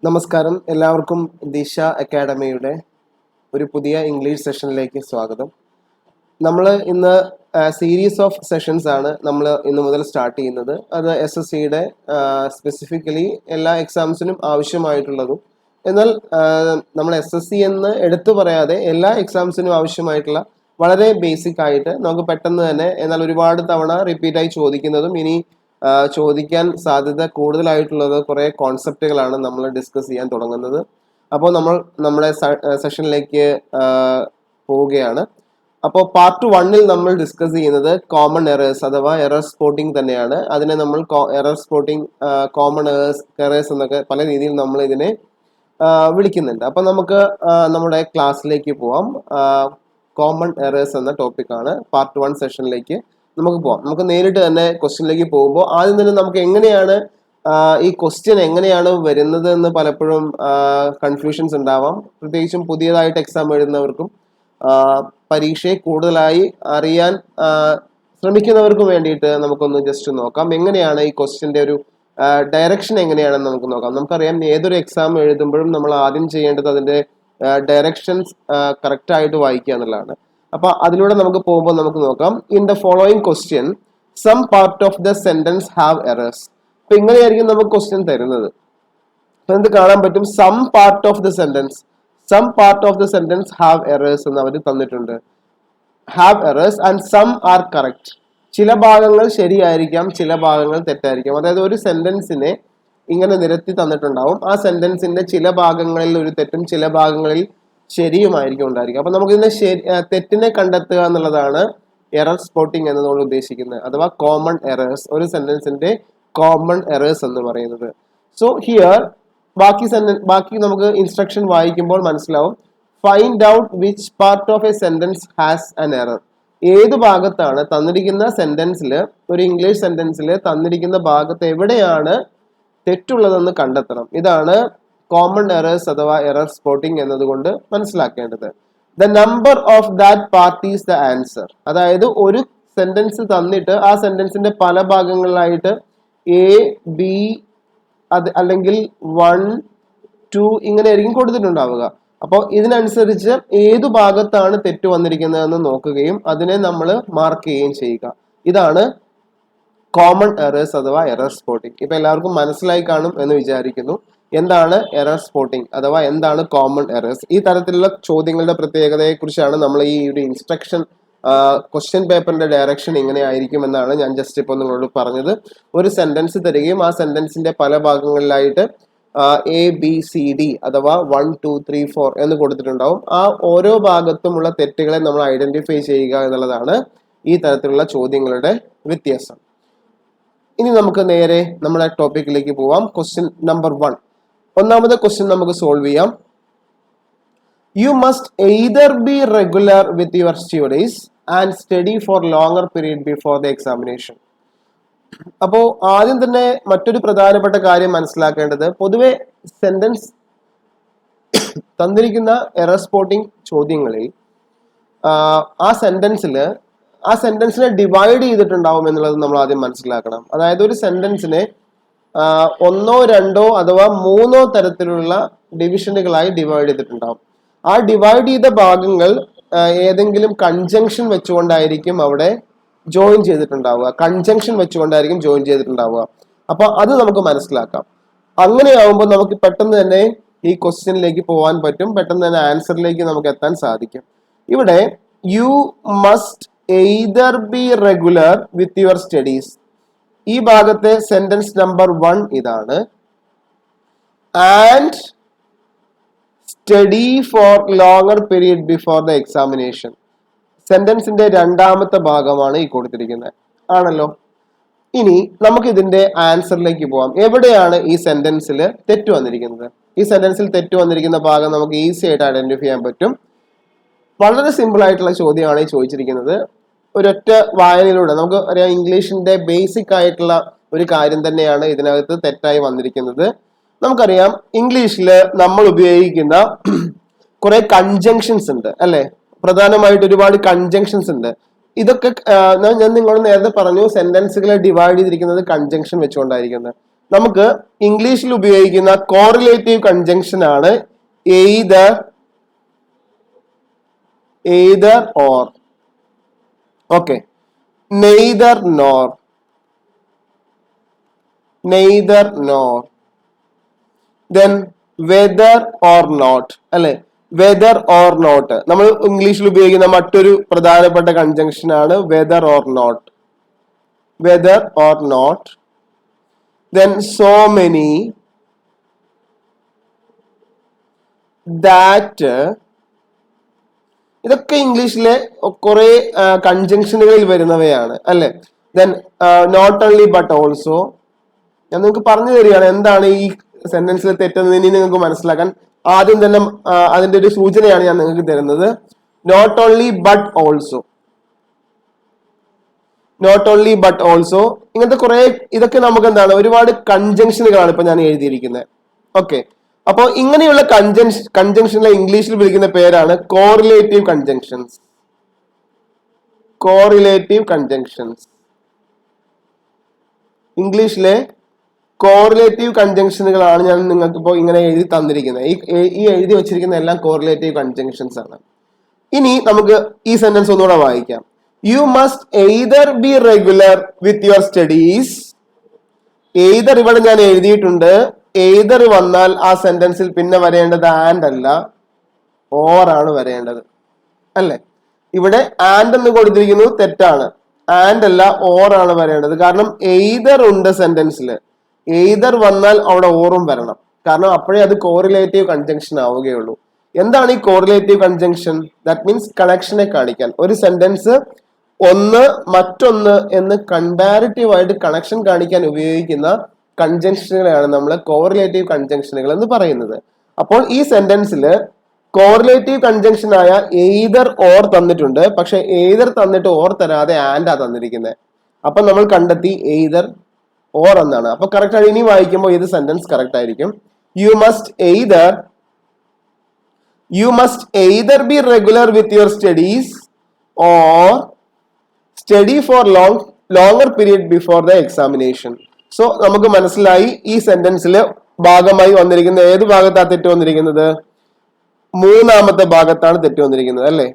നമസ്കാരം, എല്ലാവർക്കും ദിശ അക്കാഡമിയുടെ ഒരു പുതിയ ഇംഗ്ലീഷ് സെഷനിലേക്ക് സ്വാഗതം. നമ്മൾ ഇന്ന് സീരീസ് ഓഫ് സെഷൻസ് ആണ് നമ്മൾ ഇന്ന് മുതൽ സ്റ്റാർട്ട് ചെയ്യുന്നത്. അത് SSCയുടെ സ്പെസിഫിക്കലി എല്ലാ എക്സാംസിനും ആവശ്യമായിട്ടുള്ളതും എന്നാൽ നമ്മൾ SSC എന്ന് എടുത്തു പറയാതെ എല്ലാ എക്സാംസിനും ആവശ്യമായിട്ടുള്ള വളരെ ബേസിക് ആയിട്ട് നമുക്ക് പെട്ടെന്ന് തന്നെ എന്നാൽ ഒരുപാട് തവണ റിപ്പീറ്റായി ചോദിക്കുന്നതും ഇനി ചോദിക്കാൻ സാധ്യത കൂടുതലായിട്ടുള്ളത് കുറേ കോൺസെപ്റ്റുകളാണ് നമ്മൾ ഡിസ്കസ് ചെയ്യാൻ തുടങ്ങുന്നത്. അപ്പോൾ നമ്മൾ നമ്മുടെ സെഷനിലേക്ക് പോവുകയാണ്. അപ്പോൾ പാർട്ട് 1-ൽ നമ്മൾ ഡിസ്കസ് ചെയ്യുന്നത് കോമൺ എറേഴ്സ് അഥവാ എറർ സ്പോട്ടിംഗ് തന്നെയാണ്. അതിനെ നമ്മൾ എറർ സ്പോട്ടിംഗ്, കോമൺ എറേഴ്സ് എന്നൊക്കെ പല രീതിയിൽ നമ്മൾ ഇതിനെ വിളിക്കുന്നുണ്ട്. അപ്പോൾ നമുക്ക് നമ്മുടെ ക്ലാസ്സിലേക്ക് പോവാം. കോമൺ എറേഴ്സ് എന്ന ടോപ്പിക്കാണ് പാർട്ട് 1 സെഷനിലേക്ക് നമുക്ക് പോവാം. നമുക്ക് നേരിട്ട് തന്നെ ക്വസ്റ്റ്യനിലേക്ക് പോകുമ്പോൾ ആദ്യം തന്നെ നമുക്ക് എങ്ങനെയാണ് ഈ ക്വസ്റ്റ്യൻ എങ്ങനെയാണ് വരുന്നത് എന്ന് പലപ്പോഴും കൺഫ്യൂഷൻസ് ഉണ്ടാവാം. പ്രത്യേകിച്ചും പുതിയതായിട്ട് എക്സാം എഴുതുന്നവർക്കും പരീക്ഷയെ കൂടുതലായി അറിയാൻ ശ്രമിക്കുന്നവർക്കും വേണ്ടിയിട്ട് നമുക്കൊന്ന് ജസ്റ്റ് നോക്കാം എങ്ങനെയാണ് ഈ ക്വസ്റ്റ്യൻ്റെ ഒരു ഡയറക്ഷൻ എങ്ങനെയാണെന്ന് നമുക്ക് നോക്കാം. നമുക്കറിയാം ഏതൊരു എക്സാം എഴുതുമ്പോഴും നമ്മൾ ആദ്യം ചെയ്യേണ്ടത് അതിൻ്റെ ഡയറക്ഷൻസ് കറക്റ്റായിട്ട് വായിക്കുക എന്നുള്ളതാണ്. അപ്പോൾ അതിലൂടെ നമുക്ക് പോകുമ്പോൾ നമുക്ക് നോക്കാം. In the following question some part of the sentence have errors. അപ്പൊ ഇങ്ങനെയായിരിക്കും നമുക്ക് ക്വസ്റ്റ്യൻ തരുന്നത്. അപ്പൊ എന്ത് കാണാൻ പറ്റും? Some part of the sentence have errors എന്ന് അവർ തന്നിട്ടുണ്ട്. Have errors and some are correct. ചില ഭാഗങ്ങൾ ശരിയായിരിക്കാം, ചില ഭാഗങ്ങൾ തെറ്റായിരിക്കാം. അതായത് ഒരു സെന്റൻസിനെ ഇങ്ങനെ നിരത്തി തന്നിട്ടുണ്ടാവും. ആ സെന്റൻസിന്റെ ചില ഭാഗങ്ങളിൽ ഒരു തെറ്റും ചില ഭാഗങ്ങളിൽ ശരിയുമായിരിക്കും ഉണ്ടായിരിക്കും. അപ്പൊ നമുക്ക് ഇതിനെ തെറ്റിനെ കണ്ടെത്തുക എന്നുള്ളതാണ് എറർ സ്പോട്ടിംഗ് എന്നതുകൊണ്ട് ഉദ്ദേശിക്കുന്നത്, അഥവാ കോമൺ എറേഴ്സ്, ഒരു സെന്റൻസിന്റെ കോമൺ എറേഴ്സ് എന്ന് പറയുന്നത്. സോ ഹിയർ ബാക്കി നമുക്ക് ഇൻസ്ട്രക്ഷൻ വായിക്കുമ്പോൾ മനസ്സിലാവും. Find out which part of A sentence has an error. ഏത് ഭാഗത്താണ് തന്നിരിക്കുന്ന സെന്റൻസിൽ, ഒരു ഇംഗ്ലീഷ് സെന്റൻസിൽ തന്നിരിക്കുന്ന ഭാഗത്ത് എവിടെയാണ് തെറ്റുള്ളതെന്ന് കണ്ടെത്തണം. ഇതാണ് കോമൺ എറേഴ്സ് അഥവാ എറർ സ്പോട്ടിംഗ് എന്നതുകൊണ്ട് മനസ്സിലാക്കേണ്ടത്. The number of that part is the answer. അതായത് ഒരു സെന്റൻസ് തന്നിട്ട് ആ സെന്റൻസിന്റെ പല ഭാഗങ്ങളിലായിട്ട് A, B അല്ലെങ്കിൽ 1, 2 ഇങ്ങനെ ആയിരിക്കും കൊടുത്തിട്ടുണ്ടാവുക. അപ്പോൾ ഇതിനനുസരിച്ച് ഏതു ഭാഗത്താണ് തെറ്റ് വന്നിരിക്കുന്നതെന്ന് നോക്കുകയും അതിനെ നമ്മൾ മാർക്ക് ചെയ്യുകയും ചെയ്യുക. ഇതാണ് കോമൺ എറേഴ്സ് അഥവാ എറർ സ്പോട്ടിംഗ്. ഇപ്പൊ എല്ലാവർക്കും മനസ്സിലായി കാണും എന്ന് വിചാരിക്കുന്നു. എന്താണ് എറർ സ്പോട്ടിംഗ് അഥവാ എന്താണ് കോമൺ എറേഴ്സ്? ഈ തരത്തിലുള്ള ചോദ്യങ്ങളുടെ പ്രത്യേകതയെ കുറിച്ചാണ് നമ്മൾ ഈ ഒരു ഇൻസ്ട്രക്ഷൻ ക്വസ്റ്റ്യൻ പേപ്പറിന്റെ ഡയറക്ഷൻ ഇങ്ങനെ ആയിരിക്കും എന്നാണ് ഞാൻ ജസ്റ്റ് ഇപ്പോൾ നിങ്ങളോട് പറഞ്ഞത്. ഒരു സെന്റൻസ് തരികയും ആ സെന്റൻസിന്റെ പല ഭാഗങ്ങളിലായിട്ട് A, B, C, D അഥവാ 1, 2, 3, 4 എന്ന് കൊടുത്തിട്ടുണ്ടാവും. ആ ഓരോ ഭാഗത്തുമുള്ള തെറ്റുകളെ നമ്മൾ ഐഡന്റിഫൈ ചെയ്യുക എന്നുള്ളതാണ് ഈ തരത്തിലുള്ള ചോദ്യങ്ങളുടെ വ്യത്യാസം. ഇനി നമുക്ക് നേരെ നമ്മുടെ ടോപ്പിക്കിലേക്ക് പോവാം. Question number 1. ഒന്നാമത്തെ ക്വസ്റ്റ്യൻ നമുക്ക് സോൾവ് ചെയ്യാം. U must either be regular with your studies and study for longer period before the examination. അപ്പോൾ ആദ്യം തന്നെ മറ്റൊരു പ്രധാനപ്പെട്ട കാര്യം മനസ്സിലാക്കേണ്ടത്, പൊതുവെ സെന്റൻസ് തന്നിരിക്കുന്ന എറർ സ്പോട്ടിംഗ് ചോദ്യങ്ങളിൽ ആ സെന്റൻസിനെ ഡിവൈഡ് ചെയ്തിട്ടുണ്ടാവും എന്നുള്ളത് നമ്മൾ ആദ്യം മനസ്സിലാക്കണം. അതായത് ഒരു സെന്റൻസിനെ 1, 2 അഥവാ 3 തരത്തിലുള്ള ഡിവിഷനുകളായി ഡിവൈഡ് ചെയ്തിട്ടുണ്ടാവും. ആ ഡിവൈഡ് ചെയ്ത ഭാഗങ്ങൾ ഏതെങ്കിലും കൺജങ്ഷൻ വെച്ചുകൊണ്ടായിരിക്കും അവിടെ ജോയിൻ ചെയ്തിട്ടുണ്ടാവുക. അപ്പൊ അത് നമുക്ക് മനസ്സിലാക്കാം. അങ്ങനെയാവുമ്പോൾ നമുക്ക് പെട്ടെന്ന് തന്നെ ഈ ക്വസ്റ്റ്യനിലേക്ക് പോകാൻ പറ്റും, പെട്ടെന്ന് തന്നെ ആൻസറിലേക്ക് നമുക്ക് എത്താൻ സാധിക്കും. ഇവിടെ you must either be regular with your studies, ഈ ഭാഗത്തെ സെന്റൻസ് നമ്പർ 1 ഇതാണ്. And study for longer period before the examination, സെന്റൻസിന്റെ രണ്ടാമത്തെ ഭാഗമാണ് ഈ കൊടുത്തിരിക്കുന്നത്, ആണല്ലോ. ഇനി നമുക്ക് ഇതിന്റെ ആൻസറിലേക്ക് പോവാം. എവിടെയാണ് ഈ സെന്റൻസിൽ തെറ്റ് വന്നിരിക്കുന്നത്? ഈ സെന്റൻസിൽ തെറ്റ് വന്നിരിക്കുന്ന ഭാഗം നമുക്ക് ഈസി ആയിട്ട് ഐഡന്റിഫൈ ചെയ്യാൻ പറ്റും. വളരെ സിമ്പിൾ ആയിട്ടുള്ള ചോദ്യമാണ് ഈ ചോദിച്ചിരിക്കുന്നത്. ഒരൊറ്റ വായനയിലൂടെ നമുക്ക് അറിയാം, ഇംഗ്ലീഷിന്റെ ബേസിക് ആയിട്ടുള്ള ഒരു കാര്യം തന്നെയാണ് ഇതിനകത്ത് തെറ്റായി വന്നിരിക്കുന്നത്. നമുക്കറിയാം ഇംഗ്ലീഷിൽ നമ്മൾ ഉപയോഗിക്കുന്ന കുറെ കൺജങ്ഷൻസ് ഉണ്ട്, അല്ലെ? പ്രധാനമായിട്ട് ഒരുപാട് കൺജങ്ഷൻസ് ഉണ്ട്. ഇതൊക്കെ ഞാൻ നിങ്ങളോട് നേരത്തെ പറഞ്ഞു, സെന്റൻസുകളെ ഡിവൈഡ് ചെയ്തിരിക്കുന്നത് കൺജങ്ഷൻ വെച്ചുകൊണ്ടായിരിക്കുന്നത്. നമുക്ക് ഇംഗ്ലീഷിൽ ഉപയോഗിക്കുന്ന കോറിലേറ്റീവ് കൺജങ്ഷൻ ആണ് either or. Okay, neither nor, then whether or not അല്ലെ, വെദർ ഓർ നോട്ട്. നമ്മൾ ഇംഗ്ലീഷിൽ ഉപയോഗിക്കുന്ന മറ്റൊരു പ്രധാനപ്പെട്ട കൺജങ്ഷൻ ആണ് whether or not. then so many, that. ഇതൊക്കെ ഇംഗ്ലീഷിലെ കുറെ കൺജങ്ഷനുകളിൽ വരുന്നവയാണ് അല്ലെ. then not only but also. ഞാൻ നിങ്ങൾക്ക് പറഞ്ഞു തരികയാണ് എന്താണ് ഈ സെന്റൻസിൽ തെറ്റെന്ന് ഇനി നിങ്ങൾക്ക് മനസ്സിലാക്കാൻ. ആദ്യം തന്നെ അതിന്റെ ഒരു സൂചനയാണ് ഞാൻ നിങ്ങൾക്ക് തരുന്നത്. നോട്ട് ഓൺലി ബട്ട് ഓൾസോ, ഇങ്ങനത്തെ കുറെ, ഇതൊക്കെ നമുക്ക് എന്താണ്, ഒരുപാട് കൺജങ്ഷനുകളാണ് ഇപ്പൊ ഞാൻ എഴുതിയിരിക്കുന്നത്. ഓക്കെ, അപ്പൊ ഇങ്ങനെയുള്ള കൺജങ്ഷനെ ഇംഗ്ലീഷിൽ വിളിക്കുന്ന പേരാണ് കോറിലേറ്റീവ് കൺജങ്ഷൻസ്. ഇംഗ്ലീഷിലെ കോറിലേറ്റീവ് കൺജങ്ഷനുകളാണ് ഞാൻ നിങ്ങൾക്ക് ഇപ്പോൾ ഇങ്ങനെ എഴുതി തന്നിരിക്കുന്നത്. ഈ എഴുതി വെച്ചിരിക്കുന്ന എല്ലാം കോറിലേറ്റീവ് കൺജങ്ഷൻസ് ആണ്. ഇനി നമുക്ക് ഈ സെന്റൻസ് ഒന്നുകൂടെ വായിക്കാം. U must either be regular with your studies. Either ഇവിടെ ഞാൻ എഴുതിയിട്ടുണ്ട്. എയ്തർ വന്നാൽ ആ സെന്റൻസിൽ പിന്നെ വരേണ്ടത് ആൻഡ് അല്ല, ഓർ ആണ് വരേണ്ടത് അല്ലെ. ഇവിടെ ആൻഡ് എന്ന് കൊടുത്തിരിക്കുന്നത് തെറ്റാണ്. ആൻഡ് അല്ല, ഓർ ആണ് വരേണ്ടത്. കാരണം എയ്തർ ഉണ്ട് സെന്റൻസിൽ. എയ്തർ വന്നാൽ അവിടെ ഓറും വരണം. കാരണം അപ്പോഴേ അത് കോറിലേറ്റീവ് കൺജങ്ഷൻ ആവുകയുള്ളൂ. എന്താണ് ഈ കോറിലേറ്റീവ് കൺജങ്ഷൻ? ദാറ്റ് മീൻസ് കണക്ഷനെ കാണിക്കാൻ. ഒരു സെന്റൻസ് ഒന്ന് മറ്റൊന്ന് എന്ന് കമ്പാരിറ്റീവ് ആയിട്ട് കണക്ഷൻ കാണിക്കാൻ ഉപയോഗിക്കുന്ന കൺജങ്ഷനുകളാണ് നമ്മൾ കോറിലേറ്റീവ് കൺജങ്ഷനുകൾ എന്ന് പറയുന്നത്. അപ്പോൾ ഈ സെന്റൻസിൽ കോറിലേറ്റീവ് കൺജങ്ഷൻ ആയ എയ്തർ ഓർ തന്നിട്ടുണ്ട്. പക്ഷെ എയ്തർ തന്നിട്ട് ഓർ തരാതെ ആൻഡ് ആ തന്നിരിക്കുന്നത്. അപ്പൊ നമ്മൾ കണ്ടെത്തി എയ്തർ ഓർ എന്നാണ്. അപ്പൊ കറക്റ്റ് ആണ്. ഇനി വായിക്കുമ്പോൾ ഇത് സെന്റൻസ് കറക്റ്റ് ആയിരിക്കും. U must either be regular with your studies or study for longer period before the examination. So നമുക്ക് മനസ്സിലായി ഈ സെന്റൻസിൽ ഭാഗമായി വന്നിരിക്കുന്ന ഏത് ഭാഗത്താണ് തെറ്റ് വന്നിരിക്കുന്നത്? മൂന്നാമത്തെ ഭാഗത്താണ് തെറ്റ് വന്നിരിക്കുന്നത് അല്ലെ.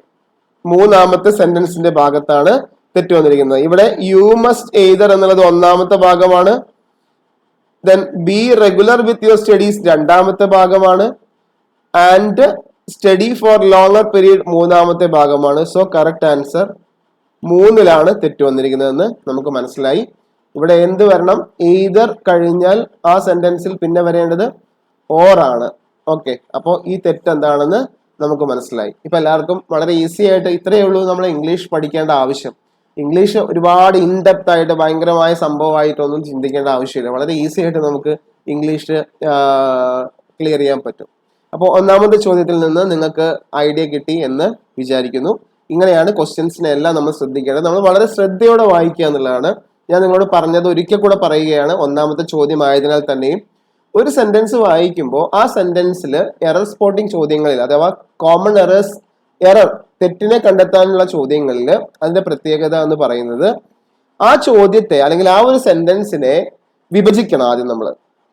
മൂന്നാമത്തെ സെന്റൻസിന്റെ ഭാഗത്താണ് തെറ്റ് വന്നിരിക്കുന്നത്. ഇവിടെ യു മസ്റ്റ് എയ്തർ എന്നുള്ളത് ഒന്നാമത്തെ ഭാഗമാണ്. Then B regular with your studies രണ്ടാമത്തെ ഭാഗമാണ്. And study for longer period മൂന്നാമത്തെ ഭാഗമാണ്. സോ കറക്റ്റ് ആൻസർ 3ലാണ് തെറ്റ് വന്നിരിക്കുന്നതെന്ന് നമുക്ക് മനസ്സിലായി. ഇവിടെ എന്ത് വരണം? എയ്തർ കഴിഞ്ഞാൽ ആ സെന്റൻസിൽ പിന്നെ വരേണ്ടത് ഓർ ആണ്. ഓക്കെ, അപ്പോൾ ഈ തെറ്റ് എന്താണെന്ന് നമുക്ക് മനസ്സിലായി. ഇപ്പൊ എല്ലാവർക്കും വളരെ ഈസി ആയിട്ട് ഇത്രയേ ഉള്ളൂ നമ്മൾ ഇംഗ്ലീഷ് പഠിക്കേണ്ട ആവശ്യം. ഇംഗ്ലീഷ് ഒരുപാട് ഇൻഡെപ്ത് ആയിട്ട് ഭയങ്കരമായ സംഭവമായിട്ടൊന്നും ചിന്തിക്കേണ്ട ആവശ്യമില്ല. വളരെ ഈസി ആയിട്ട് നമുക്ക് ഇംഗ്ലീഷ് ക്ലിയർ ചെയ്യാൻ പറ്റും. അപ്പോൾ ഒന്നാമത്തെ ചോദ്യത്തിൽ നിന്ന് നിങ്ങൾക്ക് ഐഡിയ കിട്ടി എന്ന് വിചാരിക്കുന്നു. ഇങ്ങനെയാണ് ക്വസ്റ്റ്യൻസിനെ എല്ലാം നമ്മൾ ശ്രദ്ധിക്കേണ്ടത്. നമ്മൾ വളരെ ശ്രദ്ധയോടെ വായിക്കുക എന്നുള്ളതാണ്. ഞാൻ നിങ്ങളോട് പറഞ്ഞത് ഒരിക്കൽ കൂടെ പറയുകയാണ്. ഒന്നാമത്തെ ചോദ്യം ആയതിനാൽ തന്നെയും ഒരു സെന്റൻസ് വായിക്കുമ്പോൾ ആ സെന്റൻസിൽ എറർ സ്പോട്ടിംഗ് ചോദ്യങ്ങളിൽ അഥവാ കോമൺ എറർ തെറ്റിനെ കണ്ടെത്താനുള്ള ചോദ്യങ്ങളിൽ അതിന്റെ പ്രത്യേകത എന്ന് പറയുന്നത് ആ ചോദ്യത്തെ അല്ലെങ്കിൽ ആ ഒരു സെന്റൻസിനെ വിഭജിക്കണം ആദ്യം നമ്മൾ.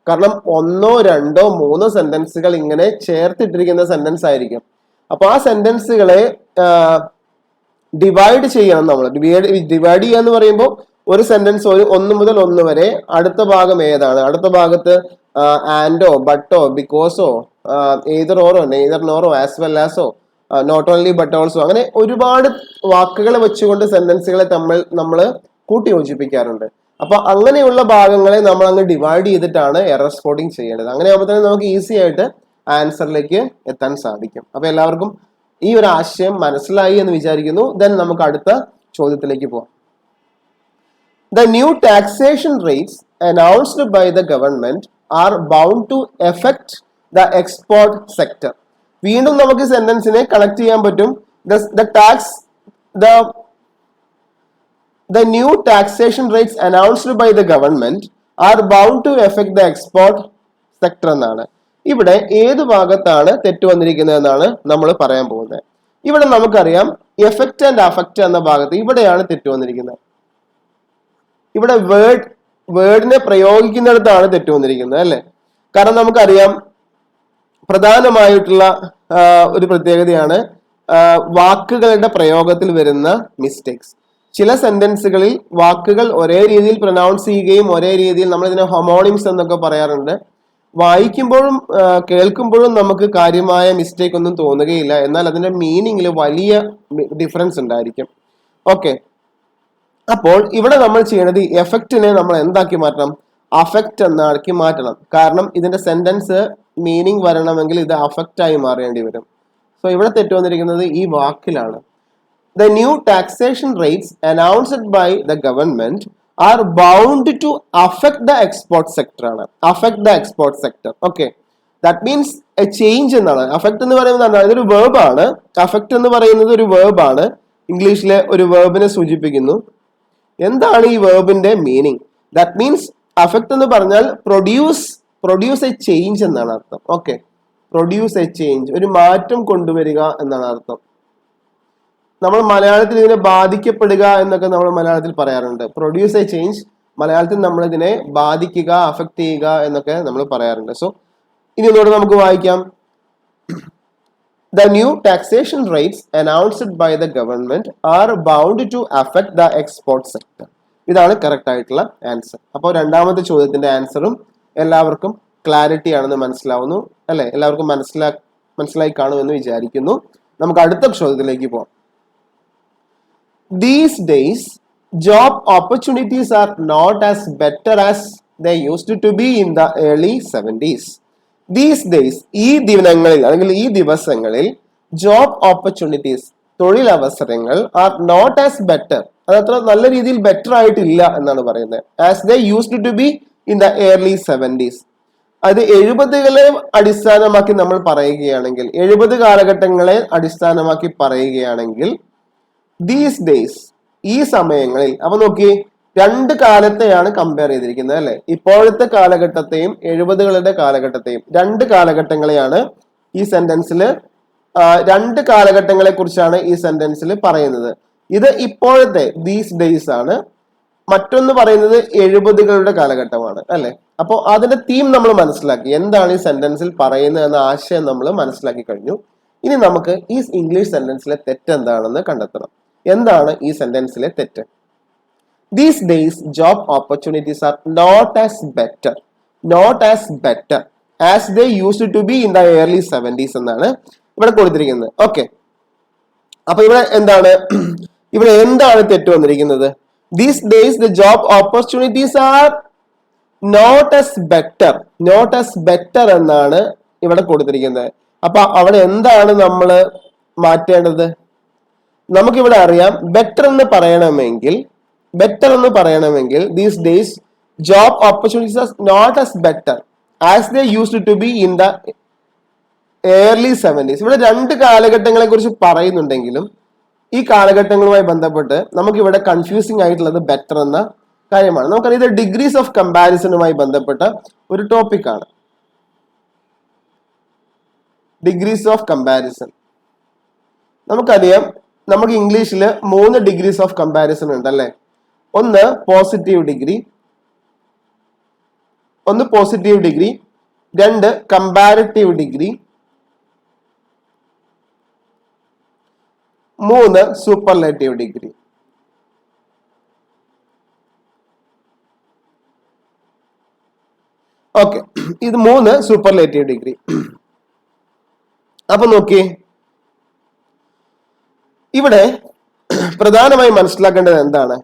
കാരണം 1, 2, 3 സെന്റൻസുകൾ ഇങ്ങനെ ചേർത്തിട്ടിരിക്കുന്ന സെന്റൻസ് ആയിരിക്കും. അപ്പൊ ആ സെന്റൻസുകളെ ഡിവൈഡ് ചെയ്യണം നമ്മൾ. ഡിവൈഡ് ചെയ്യുക എന്ന് പറയുമ്പോൾ ഒരു സെന്റൻസ് 1 മുതൽ 1 വരെ അടുത്ത ഭാഗം ഏതാണ്, അടുത്ത ഭാഗത്ത് ആൻഡോ ബട്ടോ ബിക്കോസോ എയ്തർ ഓറോ നെയ്തർ നോറോ ആസ് വെൽ ആസോ നോട്ട് ഓൺലി ബട്ട് ഓൾസോ, അങ്ങനെ ഒരുപാട് വാക്കുകളെ വെച്ചുകൊണ്ട് സെന്റൻസുകളെ നമ്മൾ കൂട്ടി യോജിപ്പിക്കാറുണ്ട്. അപ്പൊ അങ്ങനെയുള്ള ഭാഗങ്ങളെ നമ്മൾ അങ്ങ് ഡിവൈഡ് ചെയ്തിട്ടാണ് എറർ സ്പോട്ടിംഗ് ചെയ്യേണ്ടത്. അങ്ങനെ ആകുമ്പോൾ തന്നെ നമുക്ക് ഈസി ആയിട്ട് ആൻസറിലേക്ക് എത്താൻ സാധിക്കും. അപ്പൊ എല്ലാവർക്കും ഈ ഒരു ആശയം മനസ്സിലായി എന്ന് വിചാരിക്കുന്നു. ദെൻ നമുക്ക് അടുത്ത ചോദ്യത്തിലേക്ക് പോവാം. The new taxation rates announced by the government are bound to affect the export sector. വീണ്ടും നമുക്ക് സെന്റൻസിനെ കണക്ട് ചെയ്യാൻ പറ്റും. The new taxation rates announced by the government are bound to affect the export sector എന്നാണ്. ഇവിടെ ഏത് ഭാഗത്താണ് തെറ്റ് വന്നിരിക്കുന്നത് എന്നാണ് നമ്മൾ പറയാൻ പോകുന്നത്. ഇവിടെ നമുക്കറിയാം എഫക്റ്റ് ആൻഡ് അഫക്റ്റ് എന്ന ഭാഗത്ത് ഇവിടെയാണ് തെറ്റ് വന്നിരിക്കുന്നത്. ഇവിടെ വേർഡ് വേർഡിനെ പ്രയോഗിക്കുന്നിടത്താണ് തെറ്റ് വന്നിരിക്കുന്നത് അല്ലെ. കാരണം നമുക്കറിയാം പ്രധാനമായിട്ടുള്ള ഒരു പ്രത്യേകതയാണ് വാക്കുകളുടെ പ്രയോഗത്തിൽ വരുന്ന മിസ്റ്റേക്സ്. ചില സെന്റൻസുകളിൽ വാക്കുകൾ ഒരേ രീതിയിൽ പ്രൊനൗൺസ് ചെയ്യുകയും ഒരേ രീതിയിൽ നമ്മൾ ഇതിനെ ഹൊമോണിംസ് എന്നൊക്കെ പറയാറുണ്ട്. വായിക്കുമ്പോഴും കേൾക്കുമ്പോഴും നമുക്ക് കാര്യമായ മിസ്റ്റേക്ക് ഒന്നും തോന്നുകയില്ല, എന്നാൽ അതിന്റെ മീനിങ്ങിൽ വലിയ ഡിഫറൻസ് ഉണ്ടായിരിക്കും. ഓക്കെ, അപ്പോൾ ഇവിടെ നമ്മൾ ചെയ്യേണ്ടത് എഫക്റ്റിനെ നമ്മൾ എന്താക്കി മാറ്റണം? അഫക്റ്റ് എന്നാക്കി മാറ്റണം. കാരണം ഇതിന്റെ സെന്റൻസ് മീനിങ് വരണമെങ്കിൽ ഇത് അഫക്റ്റ് ആയി മാറേണ്ടി വരും. സോ ഇവിടെ തെറ്റ് വന്നിരിക്കുന്നത് ഈ വാക്കിലാണ്. The new taxation rates announced by the government are bound to affect the export sector ആണ്. Affect the export sector. Okay. That means a change എന്നാണ്. Affect എന്ന് പറയുന്നത് ഇതൊരു verb ആണ്. Affect എന്ന് പറയുന്നത് ഒരു verb ആണ്. ഇംഗ്ലീഷിലെ ഒരു verb-നെ സൂചിപ്പിക്കുന്നു. എന്താണ് ഈ verb-ന്റെ മീനിങ്? That means affect എന്ന് പറഞ്ഞാൽ produce a change എന്നാണ് അർത്ഥം. ഓക്കെ, produce a change, ഒരു മാറ്റം കൊണ്ടുവരിക എന്നാണ് അർത്ഥം. നമ്മൾ മലയാളത്തിൽ ഇതിനെ ബാധിക്കപ്പെടുക എന്നൊക്കെ നമ്മൾ മലയാളത്തിൽ പറയാറുണ്ട്. പ്രൊഡ്യൂസ് എ ചേഞ്ച്, മലയാളത്തിൽ നമ്മൾ ഇതിനെ ബാധിക്കുക, അഫക്റ്റ് ചെയ്യുക എന്നൊക്കെ നമ്മൾ പറയാറുണ്ട്. സോ ഇനി ഒന്നുകൂടെ നമുക്ക് വായിക്കാം. The new taxation rates announced by the government are bound to affect the export sector. ഇതാണ് കറക്റ്റ് ആയിട്ടുള്ള ആൻസർ. അപ്പോൾ രണ്ടാമത്തെ ചോദ്യത്തിന്റെ ആൻസറും എല്ലാവർക്കും ക്ലാരിറ്റി ആണെന്ന് മനസ്സിലാവുന്നു അല്ലെ? എല്ലാവർക്കും മനസ്സിലായി കാണുമെന്ന് വിചാരിക്കുന്നു. നമുക്ക് അടുത്ത ചോദ്യത്തിലേക്ക് പോകാം. These days, job opportunities are not as better as they used to be in the early 70s. These days, ഈ ദിനങ്ങളിൽ അല്ലെങ്കിൽ ഈ ദിവസങ്ങളിൽ ജോബ് ഓപ്പർച്യൂണിറ്റീസ്, തൊഴിലവസരങ്ങൾ ആർ നോട്ട് ആസ് ബെറ്റർ, അതത്ര നല്ല രീതിയിൽ ബെറ്റർ ആയിട്ടില്ല എന്നാണ് പറയുന്നത്. As they used to be in the early 70s. അത് 70കളെ അടിസ്ഥാനമാക്കി നമ്മൾ പറയുകയാണെങ്കിൽ, 70 കാലഘട്ടങ്ങളെ അടിസ്ഥാനമാക്കി പറയുകയാണെങ്കിൽ ദീസ് ഡേയ്സ്, ഈ സമയങ്ങളിൽ, അപ്പൊ നോക്കി രണ്ട് കാലത്തെയാണ് കമ്പയർ ചെയ്തിരിക്കുന്നത് അല്ലെ? ഇപ്പോഴത്തെ കാലഘട്ടത്തെയും 70കളുടെ കാലഘട്ടത്തെയും, രണ്ട് കാലഘട്ടങ്ങളെയാണ് ഈ സെന്റൻസിൽ, രണ്ട് കാലഘട്ടങ്ങളെ കുറിച്ചാണ് ഈ സെന്റൻസിൽ പറയുന്നത്. ഇത് ഇപ്പോഴത്തെ ദീസ് ഡേയ്സ് ആണ്, മറ്റൊന്ന് പറയുന്നത് 70കളുടെ കാലഘട്ടമാണ് അല്ലെ? അപ്പോൾ അതിന്റെ തീം നമ്മൾ മനസ്സിലാക്കി, എന്താണ് ഈ സെന്റൻസിൽ പറയുന്നത് എന്ന ആശയം നമ്മൾ മനസ്സിലാക്കി കഴിഞ്ഞു. ഇനി നമുക്ക് ഈ ഇംഗ്ലീഷ് സെന്റൻസിലെ തെറ്റ് എന്താണെന്ന് കണ്ടെത്തണം. എന്താണ് ഈ സെന്റൻസിലെ തെറ്റ്? These days job opportunities are not as better as they used to be in the early 70s എന്നാണ് ഇവിടെ കൊടുത്തിരിക്കുന്നത്. ഓക്കെ, അപ്പൊ ഇവിടെ എന്താണ് തെറ്റ് വന്നിരിക്കുന്നത്? These days the job opportunities are not as better എന്നാണ് ഇവിടെ കൊടുത്തിരിക്കുന്നത്. അപ്പൊ അവിടെ എന്താണ് നമ്മൾ മാറ്റേണ്ടത്? നമുക്കിവിടെ അറിയാം ബെറ്റർ എന്ന് പറയണമെങ്കിൽ these days job opportunities are not as better as they used to be in the early 70s. ഇവിടെ രണ്ട് കാലഘട്ടങ്ങളെ കുറിച്ച് പറയുന്നുണ്ടെങ്കിലും ഈ കാലഘട്ടങ്ങളുമായി ബന്ധപ്പെട്ട് നമുക്കിവിടെ കൺഫ്യൂസിംഗ് ആയിട്ടുള്ളത് ബെറ്റർ എന്ന കാര്യമാണ്. നമുക്കറിയാം ഇത് ഡിഗ്രീസ് ഓഫ് കമ്പാരിസണുമായി ബന്ധപ്പെട്ട ഒരു ടോപ്പിക്കാണ്. ഡിഗ്രീസ് ഓഫ് കമ്പാരിസൺ നമുക്കറിയാം, നമുക്ക് ഇംഗ്ലീഷിൽ 3 ഡിഗ്രീസ് ഓഫ് കമ്പാരിസൺ ഉണ്ട് അല്ലെ? ഒന്ന് positive degree, 2 comparative degree, 3 superlative degree. Okay, ഇത് 3 സൂപ്പർലേറ്റീവ് ഡിഗ്രി. അപ്പൊ നോക്കി, ഇവിടെ പ്രധാനമായി മനസ്സിലാക്കേണ്ടത് എന്താണ്?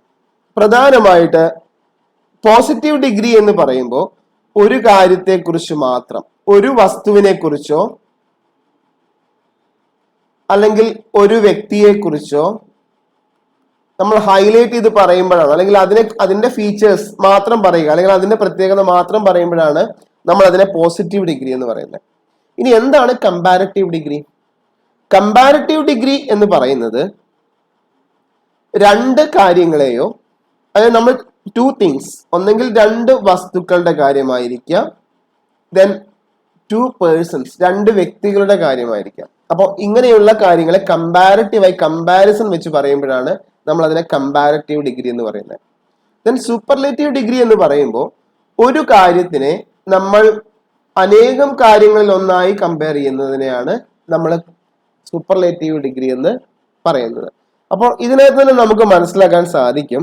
പ്രധാനമായിട്ട് പോസിറ്റീവ് ഡിഗ്രി എന്ന് പറയുമ്പോൾ ഒരു കാര്യത്തെക്കുറിച്ച് മാത്രം, ഒരു വസ്തുവിനെ കുറിച്ചോ അല്ലെങ്കിൽ ഒരു വ്യക്തിയെ കുറിച്ചോ നമ്മൾ ഹൈലൈറ്റ് ചെയ്ത് പറയുമ്പോഴാണ്, അല്ലെങ്കിൽ അതിന്റെ ഫീച്ചേഴ്സ് മാത്രം പറയുക, അല്ലെങ്കിൽ അതിന്റെ പ്രത്യേകത മാത്രം പറയുമ്പോഴാണ് നമ്മൾ അതിനെ പോസിറ്റീവ് ഡിഗ്രി എന്ന് പറയുന്നത്. ഇനി എന്താണ് കമ്പാരിറ്റീവ് ഡിഗ്രി? കമ്പാരിറ്റീവ് ഡിഗ്രി എന്ന് പറയുന്നത് രണ്ട് കാര്യങ്ങളെയോ, അതായത് നമ്മൾ 2 തിങ്സ്, ഒന്നെങ്കിൽ 2 വസ്തുക്കളുടെ കാര്യമായിരിക്കാം, ദെൻ 2 പേഴ്സൺസ്, 2 വ്യക്തികളുടെ കാര്യമായിരിക്കാം. അപ്പോൾ ഇങ്ങനെയുള്ള കാര്യങ്ങളെ കമ്പാരിറ്റീവായി കമ്പാരിസൺ വെച്ച് പറയുമ്പോഴാണ് നമ്മൾ അതിനെ കമ്പാരിറ്റീവ് ഡിഗ്രി എന്ന് പറയുന്നത്. ദെൻ സൂപ്പർലേറ്റീവ് ഡിഗ്രി എന്ന് പറയുമ്പോൾ ഒരു കാര്യത്തിനെ നമ്മൾ അനേകം കാര്യങ്ങളിൽ ഒന്നായി കമ്പയർ ചെയ്യുന്നതിനെയാണ് നമ്മൾ സൂപ്പർലേറ്റീവ് ഡിഗ്രി എന്ന് പറയുന്നത്. അപ്പോൾ ഇതിനകത്ത് തന്നെ നമുക്ക് മനസ്സിലാക്കാൻ സാധിക്കും,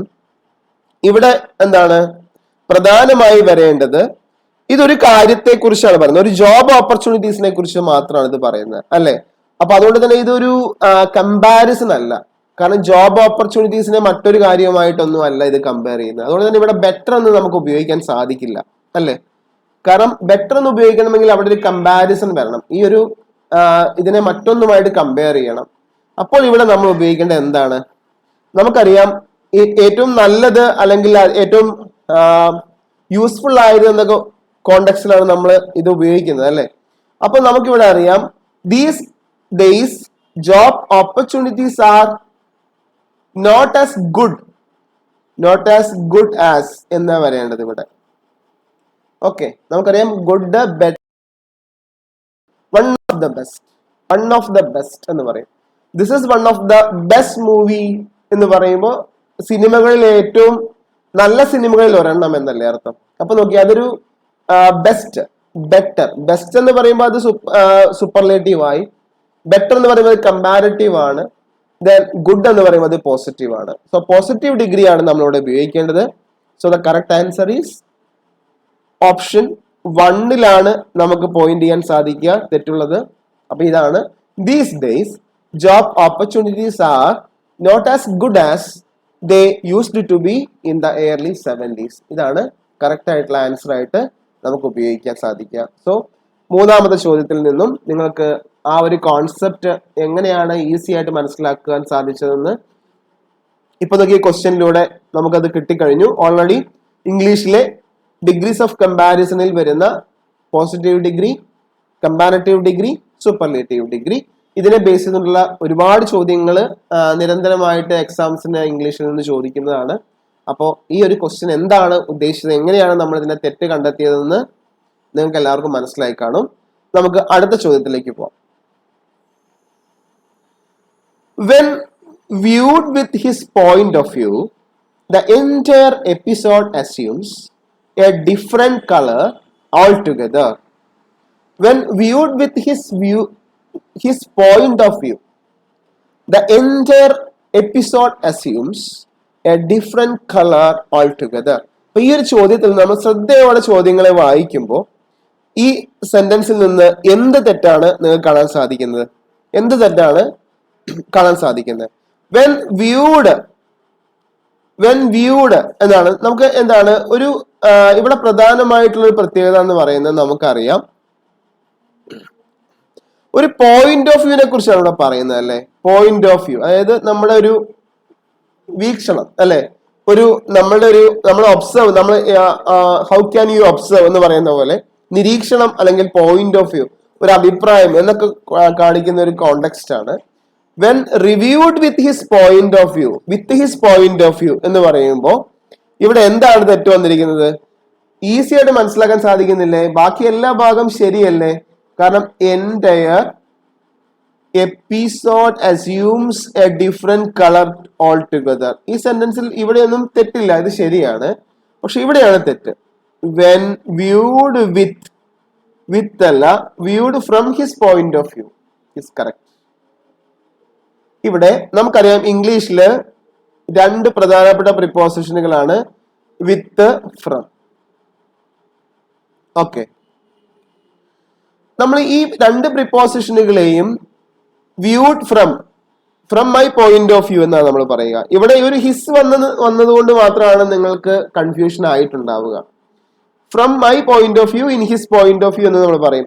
ഇവിടെ എന്താണ് പ്രധാനമായി വരേണ്ടത്, ഇതൊരു കാര്യത്തെ കുറിച്ചാണ് പറയുന്നത്, ഒരു ജോബ് ഓപ്പർച്യൂണിറ്റീസിനെ കുറിച്ച് മാത്രമാണ് ഇത് പറയുന്നത് അല്ലെ. അപ്പൊ അതുകൊണ്ട് തന്നെ ഇതൊരു കമ്പാരിസൺ അല്ല, കാരണം ജോബ് ഓപ്പർച്യൂണിറ്റീസിനെ മറ്റൊരു കാര്യമായിട്ടൊന്നും അല്ല ഇത് കമ്പയർ ചെയ്യുന്നത്. അതുകൊണ്ട് തന്നെ ഇവിടെ ബെറ്റർ എന്ന് നമുക്ക് ഉപയോഗിക്കാൻ സാധിക്കില്ല അല്ലെ. കാരണം ബെറ്റർ എന്ന് ഉപയോഗിക്കണമെങ്കിൽ അവിടെ ഒരു കമ്പാരിസൺ വരണം, ഈ ഒരു ഇതിനെ മറ്റൊന്നുമായിട്ട് കമ്പയർ ചെയ്യണം. അപ്പോൾ ഇവിടെ നമ്മൾ ഉപയോഗിക്കേണ്ടത് എന്താണ്, നമുക്കറിയാം ഏറ്റവും നല്ലത് അല്ലെങ്കിൽ ഏറ്റവും യൂസ്ഫുൾ ആയത് എന്നൊക്കെ കോണ്ടെക്സ്റ്റിലാണ് നമ്മൾ ഇത് ഉപയോഗിക്കുന്നത് അല്ലെ. അപ്പൊ നമുക്കിവിടെ അറിയാം, these days job opportunities are not as good as എന്നാ വരേണ്ടത് ഇവിടെ. ഓക്കെ, നമുക്കറിയാം good, better, one of the best എന്ന് പറയും. This is one of the best movie എന്ന് പറയുമ്പോൾ സിനിമകളിൽ ഏറ്റവും നല്ല സിനിമകളിൽ ഒരെണ്ണം എന്നല്ലേ അർത്ഥം. അപ്പൊ നോക്കി, അതൊരു ബെസ്റ്റ് എന്ന് പറയുമ്പോൾ അത് സൂപ്പർലേറ്റീവ് ആയി, ബെറ്റർ എന്ന് പറയുമ്പോൾ കമ്പാരിറ്റീവ് ആണ്, ദെൻ ഗുഡ് എന്ന് പറയുമ്പോൾ അത് പോസിറ്റീവ് ആണ്. സോ പോസിറ്റീവ് ഡിഗ്രി ആണ് നമ്മളിവിടെ ഉപയോഗിക്കേണ്ടത്. So the correct answer is option 1 നമുക്ക് പോയിന്റ് ചെയ്യാൻ സാധിക്കുക തെറ്റുള്ളത്. അപ്പൊ ഇതാണ്, these days job opportunities are not as good as they used to be in the early 70s. ഇതാണ് കറക്റ്റ് ആയിട്ടുള്ള ആൻസർ ആയിട്ട് നമുക്ക് ഉപയോഗിക്കാൻ സാധിക്കുക. സോ മൂന്നാമത്തെ ചോദ്യത്തിൽ നിന്നും നിങ്ങൾക്ക് ആ ഒരു കോൺസെപ്റ്റ് എങ്ങനെയാണ് ഈസി ആയിട്ട് മനസ്സിലാക്കാൻ സാധിച്ചതെന്ന് ഇപ്പൊ നോക്കിയ ക്വസ്റ്റ്യനിലൂടെ നമുക്കത് കിട്ടിക്കഴിഞ്ഞു. ഓൾറെഡി ഇംഗ്ലീഷിലെ ഡിഗ്രീസ് ഓഫ് കമ്പാരിസണിൽ വരുന്ന positive degree, comparative degree, superlative degree, ഇതിനെ ബേസ് ചെയ്തിട്ടുള്ള ഒരുപാട് ചോദ്യങ്ങൾ നിരന്തരമായിട്ട് എക്സാംസിന് ഇംഗ്ലീഷിൽ നിന്ന് ചോദിക്കുന്നതാണ്. അപ്പോൾ ഈ ഒരു ക്വസ്റ്റ്യൻ എന്താണ് ഉദ്ദേശിച്ചത്, എങ്ങനെയാണ് നമ്മൾ ഇതിനെ തെറ്റ് കണ്ടെത്തിയതെന്ന് നിങ്ങൾക്ക് എല്ലാവർക്കും മനസ്സിലായി കാണും. നമുക്ക് അടുത്ത ചോദ്യത്തിലേക്ക് പോവാം. When viewed with his point of view, the entire episode assumes a different color altogether. When viewed with his point of view, the entire episode assumes a different color altogether. അപ്പൊ ഈ ഒരു ചോദ്യത്തിൽ നമ്മൾ ശ്രദ്ധയോടെ ചോദ്യങ്ങളെ വായിക്കുമ്പോൾ ഈ സെന്റൻസിൽ നിന്ന് എന്ത് തെറ്റാണ് നിങ്ങൾക്ക് കാണാൻ സാധിക്കുന്നത്? എന്ത് തെറ്റാണ് കാണാൻ സാധിക്കുന്നത്? വെൻ വ്യൂഡ് എന്നാണ് നമുക്ക് എന്താണ് ഒരു ഇവിടെ പ്രധാനമായിട്ടുള്ള ഒരു പ്രത്യേകത എന്ന് പറയുന്നത് നമുക്കറിയാം, ഒരു പോയിന്റ് ഓഫ് വ്യൂവിനെ കുറിച്ചാണ് ഇവിടെ പറയുന്നത് അല്ലെ. പോയിന്റ് ഓഫ് വ്യൂ അതായത് നമ്മുടെ ഒരു വീക്ഷണം അല്ലെ, നമ്മൾ ഒബ്സർവ്, നമ്മൾ ഹൗ ക്യാൻ യു ഒബ്സർവ് എന്ന് പറയുന്ന പോലെ നിരീക്ഷണം അല്ലെങ്കിൽ പോയിന്റ് ഓഫ് വ്യൂ, ഒരു അഭിപ്രായം എന്നൊക്കെ കാണിക്കുന്ന ഒരു കോണ്ടെക്സ്റ്റ് ആണ്. When reviewed with his point of view എന്ന് പറയുമ്പോൾ ഇവിടെ എന്താണ് തെറ്റ് വന്നിരിക്കുന്നത്? ഈസി ആയിട്ട് മനസ്സിലാക്കാൻ സാധിക്കുന്നില്ലേ? ബാക്കി എല്ലാ ഭാഗം ശരിയല്ലേ? കാരണം entire episode assumes A different colour all together. ഈ സെന്റൻസിൽ ഇവിടെയൊന്നും തെറ്റില്ല, ഇത് ശരിയാണ്. പക്ഷെ ഇവിടെയാണ് തെറ്റ്. വെൻ വ്യൂഡ് വിത്ത് അല്ല, viewed from his point of view is correct. ഇവിടെ നമുക്കറിയാം ഇംഗ്ലീഷില് 2 പ്രധാനപ്പെട്ട പ്രിപ്പോസിഷനുകളാണ് വിത്ത്, ഫ്രം. ഓക്കെ, നമ്മൾ ഈ 2 പ്രിപ്പോസിഷനുകളെയും viewed from my point of view എന്നാണ് നമ്മൾ പറയുക. ഇവിടെ ഒരു ഹിസ് വന്നതുകൊണ്ട് മാത്രമാണ് നിങ്ങൾക്ക് കൺഫ്യൂഷൻ ആയിട്ടുണ്ടാവുക. From my point of view, in his point of view എന്ന് നമ്മൾ പറയും.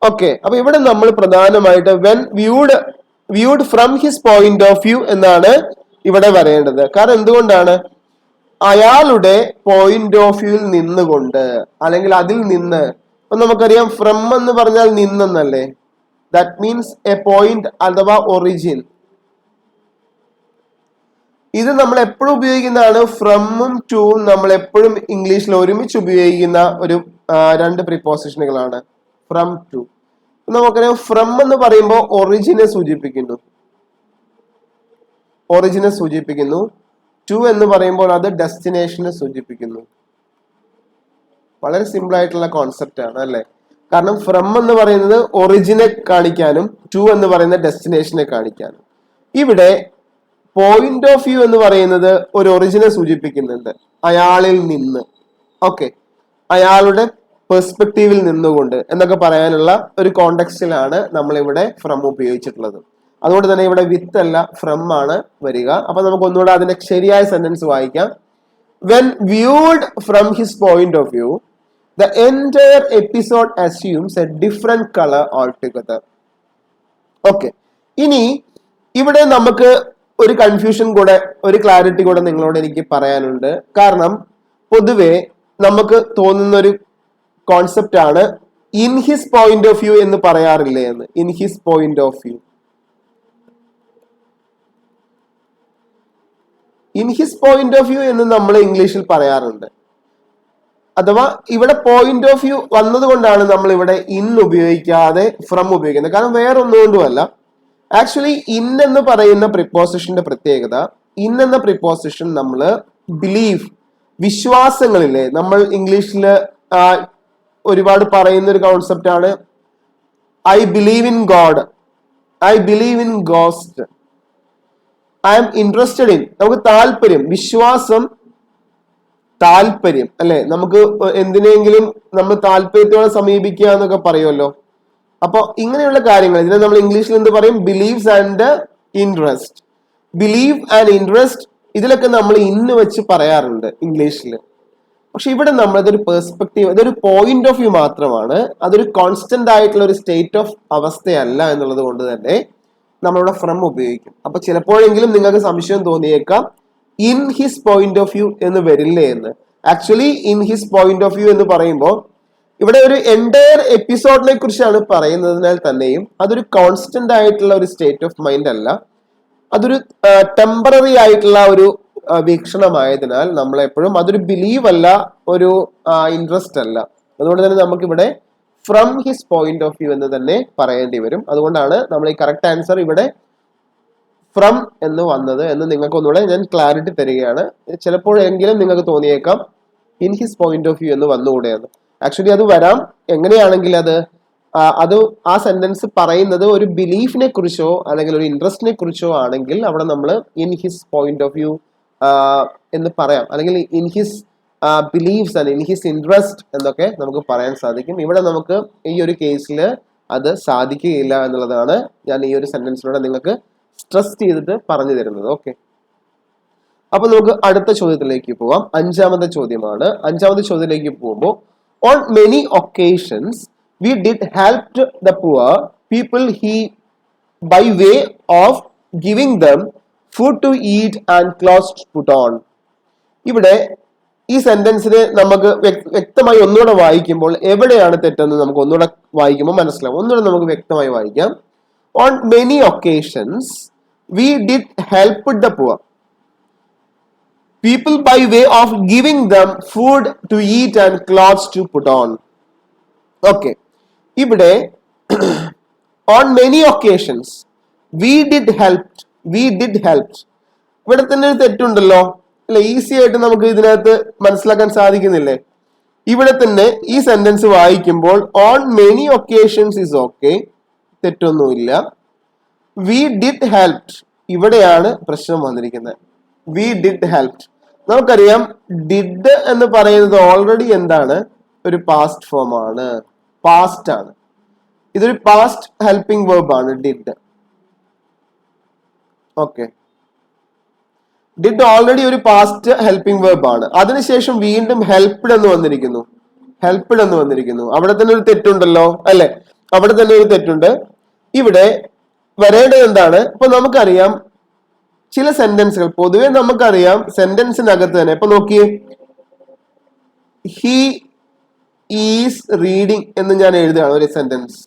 ഓക്കെ, അപ്പൊ ഇവിടെ നമ്മൾ പ്രധാനമായിട്ട് when viewed from his point of view എന്നാണ് ഇവിടെ വരേണ്ടത്. കാരണം എന്തുകൊണ്ടാണ്? അയാളുടെ പോയിന്റ് ഓഫ് വ്യൂവിൽ നിന്നുകൊണ്ട് അല്ലെങ്കിൽ അതിൽ നിന്ന്. അപ്പൊ നമുക്കറിയാം ഫ്രം എന്ന് പറഞ്ഞാൽ നിന്നെന്നല്ലേ. ദാറ്റ് മീൻസ് എ പോയിന്റ് അഥവാ ഒറിജിൻ. ഇത് നമ്മൾ എപ്പോഴും ഉപയോഗിക്കുന്നതാണ്. ഫ്രമും ടൂവും നമ്മൾ എപ്പോഴും ഇംഗ്ലീഷിൽ ഒരുമിച്ച് ഉപയോഗിക്കുന്ന ഒരു 2 പ്രിപ്പോസിഷനുകളാണ്, ഫ്രം ടു. നമുക്കറിയാം ഫ്രം എന്ന് പറയുമ്പോൾ ഒറിജിനെ സൂചിപ്പിക്കുന്നു. ടു എന്ന് പറയുമ്പോൾ അത് ഡെസ്റ്റിനേഷനെ സൂചിപ്പിക്കുന്നു. വളരെ സിമ്പിൾ ആയിട്ടുള്ള കോൺസെപ്റ്റ് ആണ് അല്ലെ? കാരണം ഫ്രം എന്ന് പറയുന്നത് ഒറിജിനെ കാണിക്കാനും ടു എന്ന് പറയുന്ന ഡെസ്റ്റിനേഷനെ കാണിക്കാനും. ഇവിടെ പോയിന്റ് ഓഫ് വ്യൂ എന്ന് പറയുന്നത് ഒരു ഒറിജിനെ സൂചിപ്പിക്കുന്നുണ്ട്, അയാളിൽ നിന്ന്. ഓക്കെ, അയാളുടെ പെർസ്പെക്റ്റീവിൽ നിന്നുകൊണ്ട് എന്നൊക്കെ പറയാനുള്ള ഒരു കോണ്ടെക്സ്റ്റിലാണ് നമ്മൾ ഇവിടെ ഫ്രം ഉപയോഗിച്ചിട്ടുള്ളത്. അതുകൊണ്ട് തന്നെ ഇവിടെ വിത്ത് അല്ല ഫ്രം ആണ് വരിക. അപ്പൊ നമുക്ക് ഒന്നുകൂടെ അതിന്റെ ശരിയായ സെന്റൻസ് വായിക്കാം. When viewed from his point of view the entire episode assumes a different color altogether. Okay, ഇനി ഇവിടെ നമുക്ക് ഒരു കൺഫ്യൂഷൻ കൂടെ, ഒരു ക്ലാരിറ്റി കൂടെ നിങ്ങളോട് എനിക്ക് പറയാനുണ്ട്. കാരണം പൊതുവെ നമുക്ക് തോന്നുന്ന ഒരു കോൺസെപ്റ്റ് ആണ് in his point of view എന്ന് പറയാറില്ലേ എന്ന്. In his point of view, in his point of view എന്ന് നമ്മൾ ഇംഗ്ലീഷിൽ പറയാറുണ്ട്. അഥവാ ഇവിടെ പോയിന്റ് ഓഫ് വ്യൂ വന്നതുകൊണ്ടാണ് നമ്മൾ ഇവിടെ ഇൻ ഉപയോഗിക്കാതെ ഫ്രം ഉപയോഗിക്കുന്നത്. കാരണം വേറെ ഒന്നുകൊണ്ടുമല്ല, ആക്ച്വലി ഇൻ എന്ന് പറയുന്ന പ്രിപ്പോസിഷന്റെ പ്രത്യേകത, ഇൻ എന്ന പ്രിപ്പോസിഷൻ നമ്മൾ ബിലീവ്, വിശ്വാസങ്ങളില്ലേ, നമ്മൾ ഇംഗ്ലീഷിൽ ഒരുപാട് പറയുന്ന ഒരു കോൺസെപ്റ്റ് ആണ് I believe in God, I believe in ghost, I M interested in. നമുക്ക് താല്പര്യം, വിശ്വാസം, താല്പര്യം അല്ലെ? നമുക്ക് എന്തിനെങ്കിലും നമ്മൾ താല്പര്യത്തോടെ സമീപിക്കുക എന്നൊക്കെ പറയുമല്ലോ. അപ്പൊ ഇങ്ങനെയുള്ള കാര്യങ്ങൾ, ഇതിനെ നമ്മൾ ഇംഗ്ലീഷിൽ എന്ത് പറയും? Believes and interest. Believe and interest, ഇതിലൊക്കെ നമ്മൾ ഇന്ന് വെച്ച് പറയാറുണ്ട് ഇംഗ്ലീഷിൽ. പക്ഷെ ഇവിടെ നമ്മൾ അതൊരു പെർസ്പെക്റ്റീവ്, അതൊരു പോയിന്റ് ഓഫ് വ്യൂ മാത്രമാണ്. അതൊരു കോൺസ്റ്റന്റ് ആയിട്ടുള്ള ഒരു സ്റ്റേറ്റ് ഓഫ് അവസ്ഥയല്ല എന്നുള്ളത് കൊണ്ട് തന്നെ നമ്മളിവിടെ ഫ്രം ഉപയോഗിക്കും. അപ്പൊ ചിലപ്പോഴെങ്കിലും നിങ്ങൾക്ക് സംശയം തോന്നിയേക്കാം in his point of view എന്ന് വരില്ലേ എന്ന്. Actually in his point of view എന്ന് പറയുമ്പോൾ ഇവിടെ ഒരു എൻറ്റയർ എപ്പിസോഡിനെ കുറിച്ചാണ് പറയുന്നതിനാൽ തന്നെയും അതൊരു കോൺസ്റ്റന്റ് ആയിട്ടുള്ള ഒരു സ്റ്റേറ്റ് ഓഫ് മൈൻഡ് അല്ല, അതൊരു ടെമ്പററി ആയിട്ടുള്ള ഒരു വീക്ഷണമായതിനാൽ നമ്മൾ എപ്പോഴും അതൊരു ബിലീവ് അല്ല, ഒരു ഇൻട്രസ്റ്റ് അല്ല. അതുകൊണ്ട് തന്നെ നമുക്കിവിടെ from his point of view എന്ന് തന്നെ പറയേണ്ടി വരും. അതുകൊണ്ടാണ് നമ്മൾ ഈ കറക്റ്റ് ആൻസർ ഇവിടെ ഫ്രം എന്ന് വന്നത് എന്ന് നിങ്ങൾക്ക് ഒന്നുകൂടെ ഞാൻ ക്ലാരിറ്റി തരികയാണ്. ചിലപ്പോഴെങ്കിലും നിങ്ങൾക്ക് തോന്നിയേക്കാം in his point of view എന്ന് വന്നുകൂടെയെന്ന്. ആക്ച്വലി അത് വരാം. എങ്ങനെയാണെങ്കിൽ അത് ആ സെന്റൻസ് പറയുന്നത് ഒരു ബിലീഫിനെ കുറിച്ചോ അല്ലെങ്കിൽ ഒരു ഇൻട്രസ്റ്റിനെ കുറിച്ചോ ആണെങ്കിൽ അവിടെ നമ്മൾ in his point of view എന്ന് പറയാം, അല്ലെങ്കിൽ in his beliefs and in his interest എന്നൊക്കെ നമുക്ക് പറയാൻ സാധിക്കും. ഇവിടെ നമുക്ക് ഈ ഒരു കേസിൽ അത് സാധിക്കുകയില്ല എന്നുള്ളതാണ് ഞാൻ ഈ ഒരു സെന്റൻസിലൂടെ നിങ്ങൾക്ക് സ്ട്രെസ് ചെയ്തിട്ട് പറഞ്ഞു തരുന്നത്. ഓക്കെ, അപ്പൊ നമുക്ക് അടുത്ത ചോദ്യത്തിലേക്ക് പോവാം. അഞ്ചാമത്തെ ചോദ്യമാണ്. അഞ്ചാമത്തെ ചോദ്യത്തിലേക്ക് പോകുമ്പോൾ on many occasions we did help the poor people he by way of giving them food to eat and clothes to put on. ഇവിടെ ഈ സെന്റൻസിന് നമുക്ക് വ്യക്തമായി ഒന്നുകൂടെ വായിക്കുമ്പോൾ എവിടെയാണ് തെറ്റെന്ന് നമുക്ക് ഒന്നുകൂടെ വായിക്കുമ്പോൾ മനസ്സിലാവും. ഒന്നുകൂടെ നമുക്ക് വ്യക്തമായി വായിക്കാം. On many occasions, we did help the poor people by way of giving them food to eat and clothes to put on. Okay, ഇവിടെ on many occasions we did help. ഇവിടെ തന്നെ ഒരു തെറ്റുണ്ടല്ലോ അല്ലെ? ഈസി ആയിട്ട് നമുക്ക് ഇതിനകത്ത് മനസ്സിലാക്കാൻ സാധിക്കുന്നില്ലേ? ഇവിടെ തന്നെ ഈ സെന്റൻസ് വായിക്കുമ്പോൾ on many occasions is okay, തെറ്റൊന്നുമില്ല. വി ഡിഡ് ഹെൽപ്, ഇവിടെയാണ് പ്രശ്നം വന്നിരിക്കുന്നത്. വി ഡിഡ് ഹെൽപ്, നമുക്കറിയാം ഡിഡ് എന്ന് പറയുന്നത് ഓൾറെഡി എന്താണ്? ഒരു പാസ്റ്റ് ഫോം ആണ്, പാസ്റ്റ് ആണ്. ഇതൊരു പാസ്റ്റ് ഹെൽപ്പിംഗ് വേർബ് ആണ് ഡിഡ്. ഓക്കെ, ഡിഡ് ഓൾറെഡി ഒരു പാസ്റ്റ് ഹെൽപ്പിംഗ് വേർബ് ആണ്. അതിനുശേഷം വീണ്ടും ഹെൽപ്ഡ് എന്ന് വന്നിരിക്കുന്നു, അവിടെ തന്നെ ഒരു തെറ്റുണ്ടല്ലോ അല്ലെ? അവിടെ തന്നെ ഒരു തെറ്റുണ്ട്. ഇവിടെ വരേണ്ടത് എന്താണ്? ഇപ്പൊ നമുക്കറിയാം ചില സെന്റൻസുകൾ, പൊതുവെ നമുക്കറിയാം സെന്റൻസിനകത്ത് തന്നെ, ഇപ്പൊ നോക്കിയേ, ഹി ഈസ് റീഡിങ് എന്ന് ഞാൻ എഴുതുകയാണ് ഒരു sentence.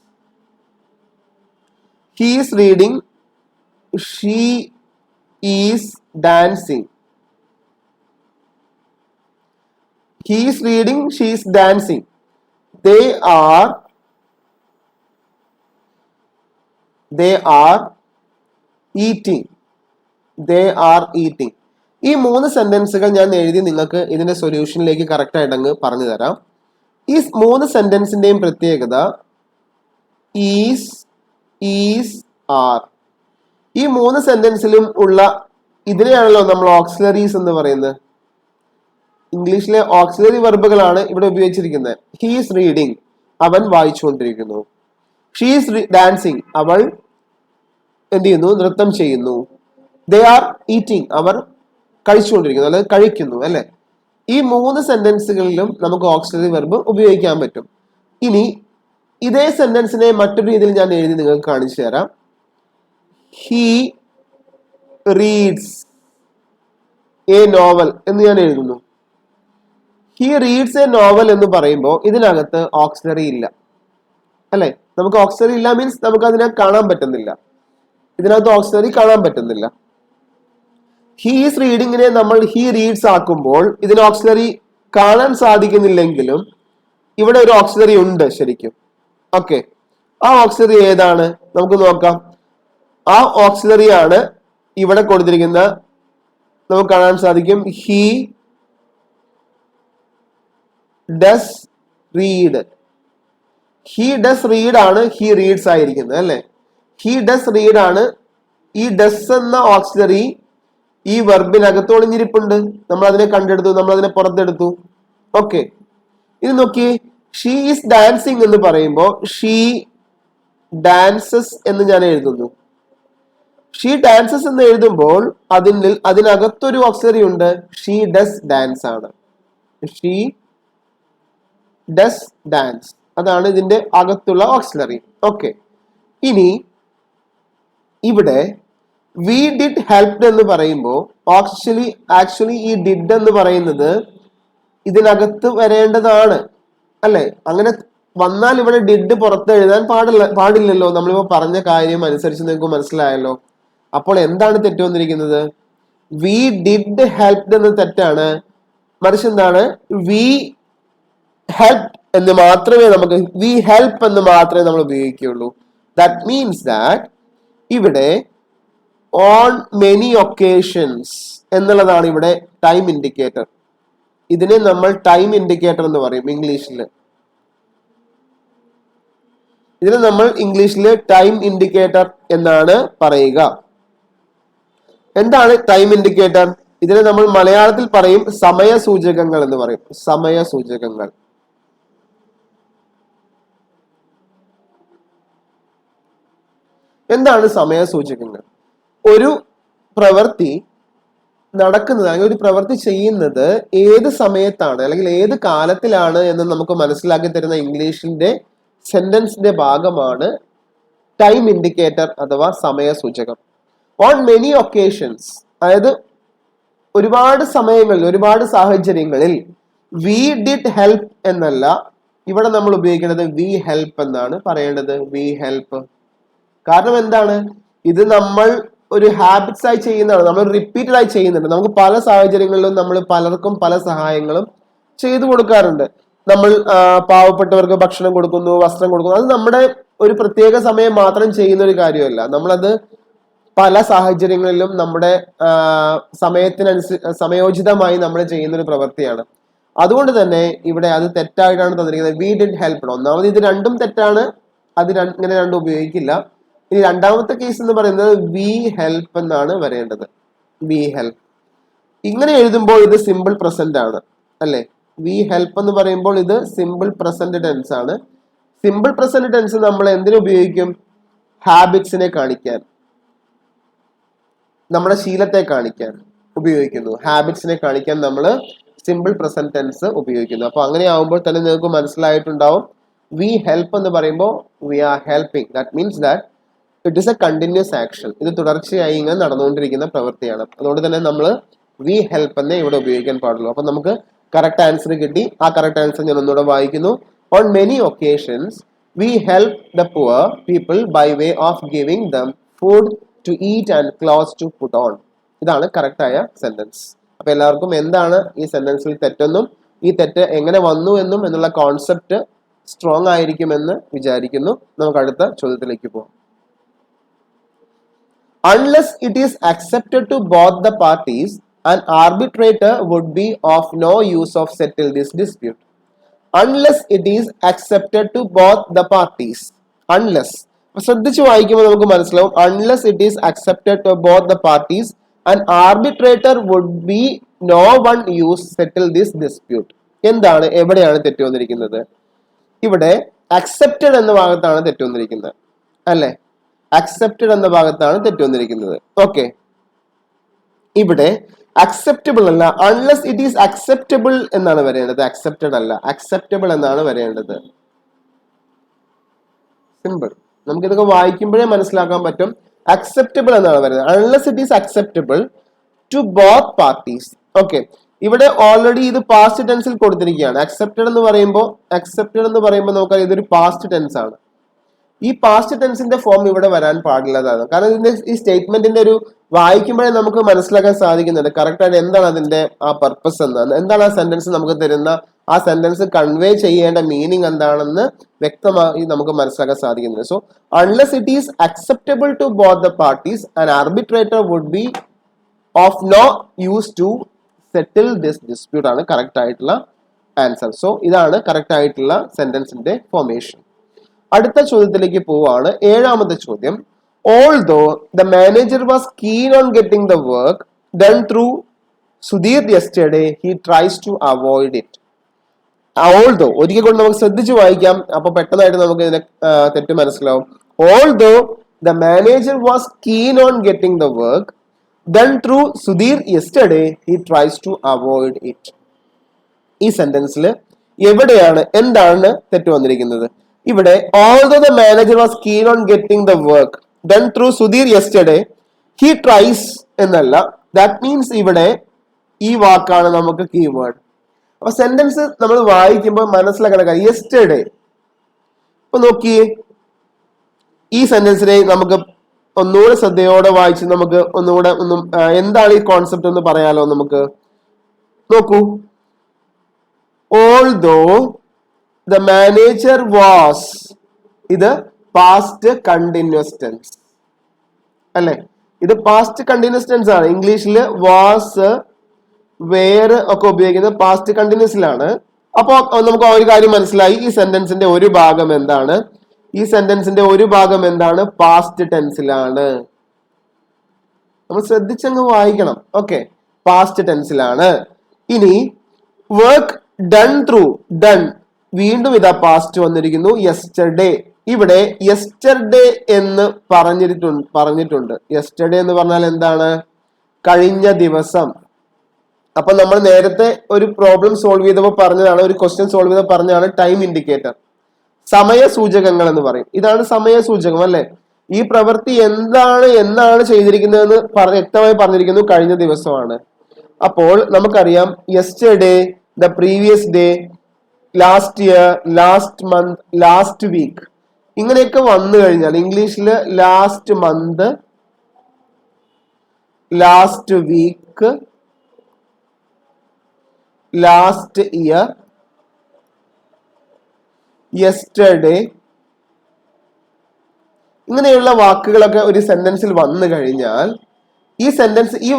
He is reading, she is dancing. He is reading, she is dancing. They are eating. ഈ 3 സെന്റൻസുകൾ ഞാൻ എഴുതി നിങ്ങൾക്ക് ഇതിന്റെ സൊല്യൂഷനിലേക്ക് കറക്റ്റ് ആയിട്ട് അങ്ങ് പറഞ്ഞു തരാം. ഈ 3 സെന്റൻസിന്റെയും പ്രത്യേകത ഈസ്, ആർ. ഈ 3 സെന്റൻസിലും ഉള്ള ഇതിനെയാണല്ലോ നമ്മൾ ഓക്സിലറീസ് എന്ന് പറയുന്നത്. ഇംഗ്ലീഷിലെ ഓക്സിലറി വെർബുകളാണ് ഇവിടെ ഉപയോഗിച്ചിരിക്കുന്നത്. ഹി ഈസ് റീഡിങ്, അവൻ വായിച്ചുകൊണ്ടിരിക്കുന്നു. ഷീ ഈസ് ഡാൻസിങ്, അവൾ എന്ത് ചെയ്യുന്നു, നൃത്തം ചെയ്യുന്നു. ദേ ആർ ഈറ്റിംഗ്, അവർ കഴിച്ചുകൊണ്ടിരിക്കുന്നു, അല്ലെ കഴിക്കുന്നു, അല്ലെ. ഈ 3 സെന്റൻസുകളിലും നമുക്ക് ഓക്സിലറി വെർബ് ഉപയോഗിക്കാൻ പറ്റും. ഇനി ഇതേ സെന്റൻസിനെ മറ്റൊരു രീതിയിൽ ഞാൻ എഴുതി നിങ്ങൾക്ക് കാണിച്ചു തരാം. ഹി റീഡ്സ് എ നോവൽ എന്ന് ഞാൻ എഴുതുന്നു. ഹി റീഡ്സ് എ നോവൽ എന്ന് പറയുമ്പോൾ ഇതിനകത്ത് ഓക്സിലറി ഇല്ല, അല്ലെ. നമുക്ക് ഓക്സിലറി ഇല്ല മീൻസ് നമുക്ക് അതിനെ കാണാൻ പറ്റുന്നില്ല. ഇതിനകത്ത് ഓക്സിലറി കാണാൻ പറ്റുന്നില്ല. ഹി ഈസ് റീഡിങ്ങിനെ നമ്മൾ ഹി റീഡ്സ് ആക്കുമ്പോൾ ഇതിന് ഓക്സിലറി കാണാൻ സാധിക്കുന്നില്ലെങ്കിലും ഇവിടെ ഒരു ഓക്സിലറി ഉണ്ട് ശരിക്കും. ഓക്കെ, ആ ഓക്സിലറി ഏതാണ് നമുക്ക് നോക്കാം. ആ ഓക്സിലറി ആണ് ഇവിടെ കൊടുത്തിരിക്കുന്ന, നമുക്ക് കാണാൻ സാധിക്കും. He does read. He does read ആണ് ഹി റീഡ്സ് ആയിരിക്കുന്നത്, അല്ലെ. ഹി ഡസ് റീഡ് ആണ്. ഈ ഡസ് എന്ന ഓക്സിലറി ഈ വെർബിനകത്ത് ഒളിഞ്ഞിരിപ്പുണ്ട്. നമ്മൾ അതിനെ കണ്ടെടുത്തു, നമ്മൾ അതിനെ പുറത്തെടുത്തു. ഓക്കെ, ഇത് നോക്കി. ഷീ ഈസ് ഡാൻസിങ് എന്ന് പറയുമ്പോൾ ഷീ ഡാൻസസ് എന്ന് ഞാൻ എഴുതുന്നു. ഷീ ഡാൻസസ് എന്ന് എഴുതുമ്പോൾ അതിനകത്തൊരു ഓക്സിലറി ഉണ്ട്. ഷീ ഡസ് ഡാൻസ് ആണ്. ഷീ ഡസ് ഡാൻസ്, അതാണ് ഇതിന്റെ അകത്തുള്ള ഓക്സിലറി. ഓക്കെ, ഇനി ഇവിടെ വി ഡിഡ് ഹെൽപ്ഡ് എന്ന് പറയുമ്പോൾ ആക്ച്വലി ഈ ഡിഡ് എന്ന് പറയുന്നത് ഇതിനകത്ത് വരേണ്ടതാണ്, അല്ലെ. അങ്ങനെ വന്നാൽ ഇവിടെ ഡിഡ് പുറത്ത് എഴുതാൻ പാടില്ലല്ലോ. നമ്മളിപ്പോ പറഞ്ഞ കാര്യം അനുസരിച്ച് നിങ്ങൾക്ക് മനസ്സിലായല്ലോ. അപ്പോൾ എന്താണ് തെറ്റ് വന്നിരിക്കുന്നത്? വി ഡിഡ് ഹെൽപ്ഡ് എന്ന് തെറ്റാണ്. മറിച്ച് എന്താണ്, വി ഹെൽപ് എന്ന് മാത്രമേ നമുക്ക്, വി ഹെൽപ്പ് എന്ന് മാത്രമേ നമ്മൾ ഉപയോഗിക്കുകയുള്ളൂ. ദാറ്റ് മീൻസ് ദാറ്റ് ഇവിടെ ഓൺ മെനി ഒക്കേഷൻസ് എന്നുള്ളതാണ് ഇവിടെ ടൈം ഇൻഡിക്കേറ്റർ. ഇതിനെ നമ്മൾ ടൈം ഇൻഡിക്കേറ്റർ എന്ന് പറയും ഇംഗ്ലീഷിൽ. ഇതിനെ നമ്മൾ ഇംഗ്ലീഷിൽ ടൈം ഇൻഡിക്കേറ്റർ എന്നാണ് പറയുക. എന്താണ് ടൈം ഇൻഡിക്കേറ്റർ? ഇതിനെ നമ്മൾ മലയാളത്തിൽ പറയും സമയസൂചകങ്ങൾ എന്ന് പറയും. സമയസൂചകങ്ങൾ. എന്താണ് സമയസൂചകങ്ങൾ? ഒരു പ്രവൃത്തി നടക്കുന്നത് അല്ലെങ്കിൽ ഒരു പ്രവൃത്തി ചെയ്യുന്നത് ഏത് സമയത്താണ് അല്ലെങ്കിൽ ഏത് കാലത്തിലാണ് എന്ന് നമുക്ക് മനസ്സിലാക്കി തരുന്ന ഇംഗ്ലീഷിന്റെ സെന്റൻസിന്റെ ഭാഗമാണ് ടൈം ഇൻഡിക്കേറ്റർ അഥവാ സമയസൂചകം. ഓൺ മെനി ഒക്കേഷൻസ്, അതായത് ഒരുപാട് സമയങ്ങളിൽ, ഒരുപാട് സാഹചര്യങ്ങളിൽ വി ഡിഡ് ഹെൽപ്പ് എന്നല്ല ഇവിടെ നമ്മൾ ഉപയോഗിക്കുന്നത്, വി ഹെൽപ്പ് എന്നാണ് പറയേണ്ടത്. We help. കാരണം എന്താണ്, ഇത് നമ്മൾ ഒരു ഹാബിറ്റ്സ് ആയി ചെയ്യുന്നതാണ്, നമ്മൾ റിപ്പീറ്റഡ് ആയി ചെയ്യുന്നുണ്ട്. നമുക്ക് പല സാഹചര്യങ്ങളിലും നമ്മൾ പലർക്കും പല സഹായങ്ങളും ചെയ്തു കൊടുക്കാറുണ്ട്. നമ്മൾ പാവപ്പെട്ടവർക്ക് ഭക്ഷണം കൊടുക്കുന്നു, വസ്ത്രം കൊടുക്കുന്നു. അത് നമ്മുടെ ഒരു പ്രത്യേക സമയം മാത്രം ചെയ്യുന്ന ഒരു കാര്യമല്ല. നമ്മളത് പല സാഹചര്യങ്ങളിലും നമ്മുടെ സമയോചിതമായി നമ്മൾ ചെയ്യുന്ന ഒരു പ്രവൃത്തിയാണ്. അതുകൊണ്ട് തന്നെ ഇവിടെ അത് തെറ്റായിട്ടാണ് തന്നിരിക്കുന്നത്. We did help. ഒന്നാമത് ഇത് രണ്ടും തെറ്റാണ്, അത് ഇങ്ങനെ രണ്ടും ഉപയോഗിക്കില്ല. ഇനി രണ്ടാമത്തെ കേസ് എന്ന് പറയുന്നത് വി ഹെൽപ്പ് എന്നാണ് വരേണ്ടത്. We help. ഇങ്ങനെ എഴുതുമ്പോൾ ഇത് സിമ്പിൾ പ്രസന്റ് ആണ്, അല്ലെ. വി ഹെൽപ്പ് എന്ന് പറയുമ്പോൾ ഇത് സിമ്പിൾ പ്രസന്റ് ടെൻസ് ആണ്. സിമ്പിൾ പ്രസന്റ് ടെൻസ് നമ്മൾ എന്തിനു ഉപയോഗിക്കും? ഹാബിറ്റ്സിനെ കാണിക്കാൻ, നമ്മുടെ ശീലത്തെ കാണിക്കാൻ ഉപയോഗിക്കുന്നു. ഹാബിറ്റ്സിനെ കാണിക്കാൻ നമ്മൾ സിമ്പിൾ പ്രസന്റ് ടെൻസ് ഉപയോഗിക്കുന്നു. അപ്പൊ അങ്ങനെ ആവുമ്പോൾ തന്നെ നിങ്ങൾക്ക് മനസ്സിലായിട്ടുണ്ടാവും, വി ഹെൽപ്പ് എന്ന് പറയുമ്പോൾ we are helping. That means that it is a continuous action. ഇത് തുടർച്ചയായി ഇങ്ങനെ നടന്നുകൊണ്ടിരിക്കുന്ന പ്രവൃത്തിയാണ്. അതുകൊണ്ട് തന്നെ നമ്മൾ വി ഹെൽപ്പ് എന്നേ ഇവിടെ ഉപയോഗിക്കാൻ പാടുള്ളൂ. അപ്പൊ നമുക്ക് കറക്റ്റ് ആൻസർ കിട്ടി. ആ കറക്റ്റ് ആൻസർ ഞാൻ ഒന്നുകൂടെ വായിക്കുന്നു. On many occasions we help the poor people by way of giving them food to eat and clothes to put on. ഇതാണ് കറക്റ്റ് ആയ സെന്റൻസ്. അപ്പൊ എല്ലാവർക്കും എന്താണ് ഈ സെന്റൻസിൽ തെറ്റെന്നും ഈ തെറ്റ് എങ്ങനെ വന്നു എന്നും എന്നുള്ള കോൺസെപ്റ്റ് സ്ട്രോങ് ആയിരിക്കുമെന്ന് വിചാരിക്കുന്നു. നമുക്ക് അടുത്ത ചോദ്യത്തിലേക്ക് പോകാം. Unless it is accepted to both the parties, an arbitrator would be of no use of settle this dispute unless it is accepted to both the parties. Unless, ശ്രദ്ധിച്ച് വായിക്കുമ്പോൾ നമുക്ക് മനസ്സിലാവും, unless it is accepted to both the parties an arbitrator would be no one use settle this dispute. എന്താണ്, എവിടെയാണ് തെറ്റ് വന്നിരിക്കുന്നത്? ഇവിടെ accepted എന്ന ഭാഗത്താണ് തെറ്റ് വന്നിരിക്കുന്നത് അല്ലെ? accepted എന്ന ഭാഗത്താണ് തെറ്റ് വന്നിരിക്കുന്നത്. ഓക്കെ, ഇവിടെ അക്സെപ്റ്റബിൾ അല്ല, അൺലെസ് ഇറ്റ് ഈസ് അക്സെപ്റ്റബിൾ എന്നാണ് വരേണ്ടത്. അക്സെപ്റ്റഡ് അല്ല, അക്സെപ്റ്റബിൾ എന്നാണ് വരേണ്ടത്. സിമ്പിൾ, നമുക്ക് ഇതൊക്കെ വായിക്കുമ്പോഴേ മനസ്സിലാക്കാൻ പറ്റും. അക്സെപ്റ്റബിൾ എന്നാണ് വരുന്നത്. Unless it is acceptable to both parties. Okay, ഇവിടെ ഓൾറെഡി ഇത് പാസ്റ്റ് ടെൻസിൽ കൊടുത്തിരിക്കുകയാണ്. അക്സെപ്റ്റഡ് എന്ന് പറയുമ്പോൾ നമുക്കറിയാം ഇതൊരു പാസ്റ്റ് ടെൻസ് ആണ്. ഈ പാസ്റ്റ് ടെൻസിന്റെ ഫോം ഇവിടെ വരാൻ പാടില്ലാതാണ്. കാരണം ഇതിന്റെ ഈ സ്റ്റേറ്റ്മെന്റിന്റെ ഒരു വായിക്കുമ്പോഴേ നമുക്ക് മനസ്സിലാക്കാൻ സാധിക്കുന്നുണ്ട് കറക്റ്റ് ആയിട്ട് എന്താണ് അതിന്റെ ആ പർപ്പസ് എന്നാണ്, എന്താണ് ആ സെന്റൻസ് നമുക്ക് തരുന്ന, ആ സെന്റൻസ് കൺവേ ചെയ്യേണ്ട മീനിങ് എന്താണെന്ന് വ്യക്തമായി നമുക്ക് മനസ്സിലാക്കാൻ സാധിക്കുന്നുണ്ട്. So unless it is acceptable to both the parties an arbitrator would be of no use to settle this dispute ആണ് കറക്റ്റ് ആയിട്ടുള്ള ആൻസർ. സോ ഇതാണ് കറക്റ്റ് ആയിട്ടുള്ള സെന്റൻസിന്റെ ഫോർമേഷൻ. അടുത്ത ചോദ്യത്തിലേക്ക് പോവാണ്. ഏഴാമത്തെ ചോദ്യം, although the manager was keen on getting the work done through Sudhir yesterday, he tries to avoid it. Although, ഒരിക്കൽ കൊണ്ട് നമുക്ക് ശ്രദ്ധിച്ചു വായിക്കാം, അപ്പൊ പെട്ടെന്നായിട്ട് നമുക്ക് ഇതിനെ തെറ്റ് മനസ്സിലാവും. Although the manager was keen on getting the work done through Sudhir yesterday, he tries to avoid it. ഈ സെന്റൻസിൽ എവിടെയാണ്, എന്താണ് തെറ്റ് വന്നിരിക്കുന്നത്? ഇവിടെ although the manager was keen on getting the work done through Sudhir yesterday, he tries എന്നല്ല. That means ഇവിടെ ഈ വാക്കാണ് നമുക്ക് കീവേഡ്. അപ്പൊ സെന്റൻസ് നമ്മൾ വായിക്കുമ്പോൾ മനസ്സിലാക്കണം കാര്യം യെസ്റ്റർഡേ. ഇപ്പൊ നോക്കിയേ, ഈ സെന്റൻസിനെ നമുക്ക് ഒന്നുകൂടെ ശ്രദ്ധയോടെ വായിച്ച് നമുക്ക് ഒന്നുകൂടെ എന്താണ് ഈ കോൺസെപ്റ്റ് എന്ന് പറയാലോ. നമുക്ക് നോക്കൂ, although the manager was, ഇത് പാസ്റ്റ് കണ്ടിന്യൂസ് ടെൻസ് അല്ലെ? ഇത് പാസ്റ്റ് കണ്ടിന്യൂസ് ടെൻസ് ആണ്. ഇംഗ്ലീഷിൽ വാസ്, വേർ ഒക്കെ ഉപയോഗിക്കുന്നത് പാസ്റ്റ് കണ്ടിന്യൂസിലാണ്. അപ്പൊ നമുക്ക് ഒരു കാര്യം മനസ്സിലായി, ഈ സെന്റൻസിന്റെ ഒരു ഭാഗം എന്താണ്? പാസ്റ്റ് ടെൻസിലാണ്. നമ്മൾ ശ്രദ്ധിച്ചങ്ങ് വായിക്കണം. ഓക്കെ, പാസ്റ്റ് ടെൻസിലാണ്. ഇനി വർക്ക് ഡൺ ത്രൂ, ഡൺ വീണ്ടും ഇതാ പാസ്റ്റ് വന്നിരിക്കുന്നു. യെസ്റ്റർഡേ, ഇവിടെ യെസ്റ്റർഡേ എന്ന് പറഞ്ഞിട്ടുണ്ട്. യെസ്റ്റർഡേ എന്ന് പറഞ്ഞാൽ എന്താണ്? കഴിഞ്ഞ ദിവസം. അപ്പൊ നമ്മൾ നേരത്തെ ഒരു പ്രോബ്ലം സോൾവ് ചെയ്തപ്പോൾ പറഞ്ഞതാണ്, ഒരു ക്വസ്റ്റ്യൻ സോൾവ് ചെയ്തപ്പോൾ പറഞ്ഞതാണ് ടൈം ഇൻഡിക്കേറ്റർ, സമയ സൂചകങ്ങൾ എന്ന് പറയും. ഇതാണ് സമയ സൂചകം അല്ലെ? ഈ പ്രവൃത്തി എന്നാണ് ചെയ്തിരിക്കുന്നതെന്ന് വ്യക്തമായി പറഞ്ഞിരിക്കുന്നു, കഴിഞ്ഞ ദിവസമാണ്. അപ്പോൾ നമുക്കറിയാം yesterday, the previous day, last year, last month, last week, ഇങ്ങനെയൊക്കെ വന്നു കഴിഞ്ഞാൽ ഇംഗ്ലീഷിൽ last month, last week, last year, yesterday, ഇങ്ങനെയുള്ള വാക്കുകളൊക്കെ ഒരു സെന്റൻസിൽ വന്നു കഴിഞ്ഞാൽ ഈ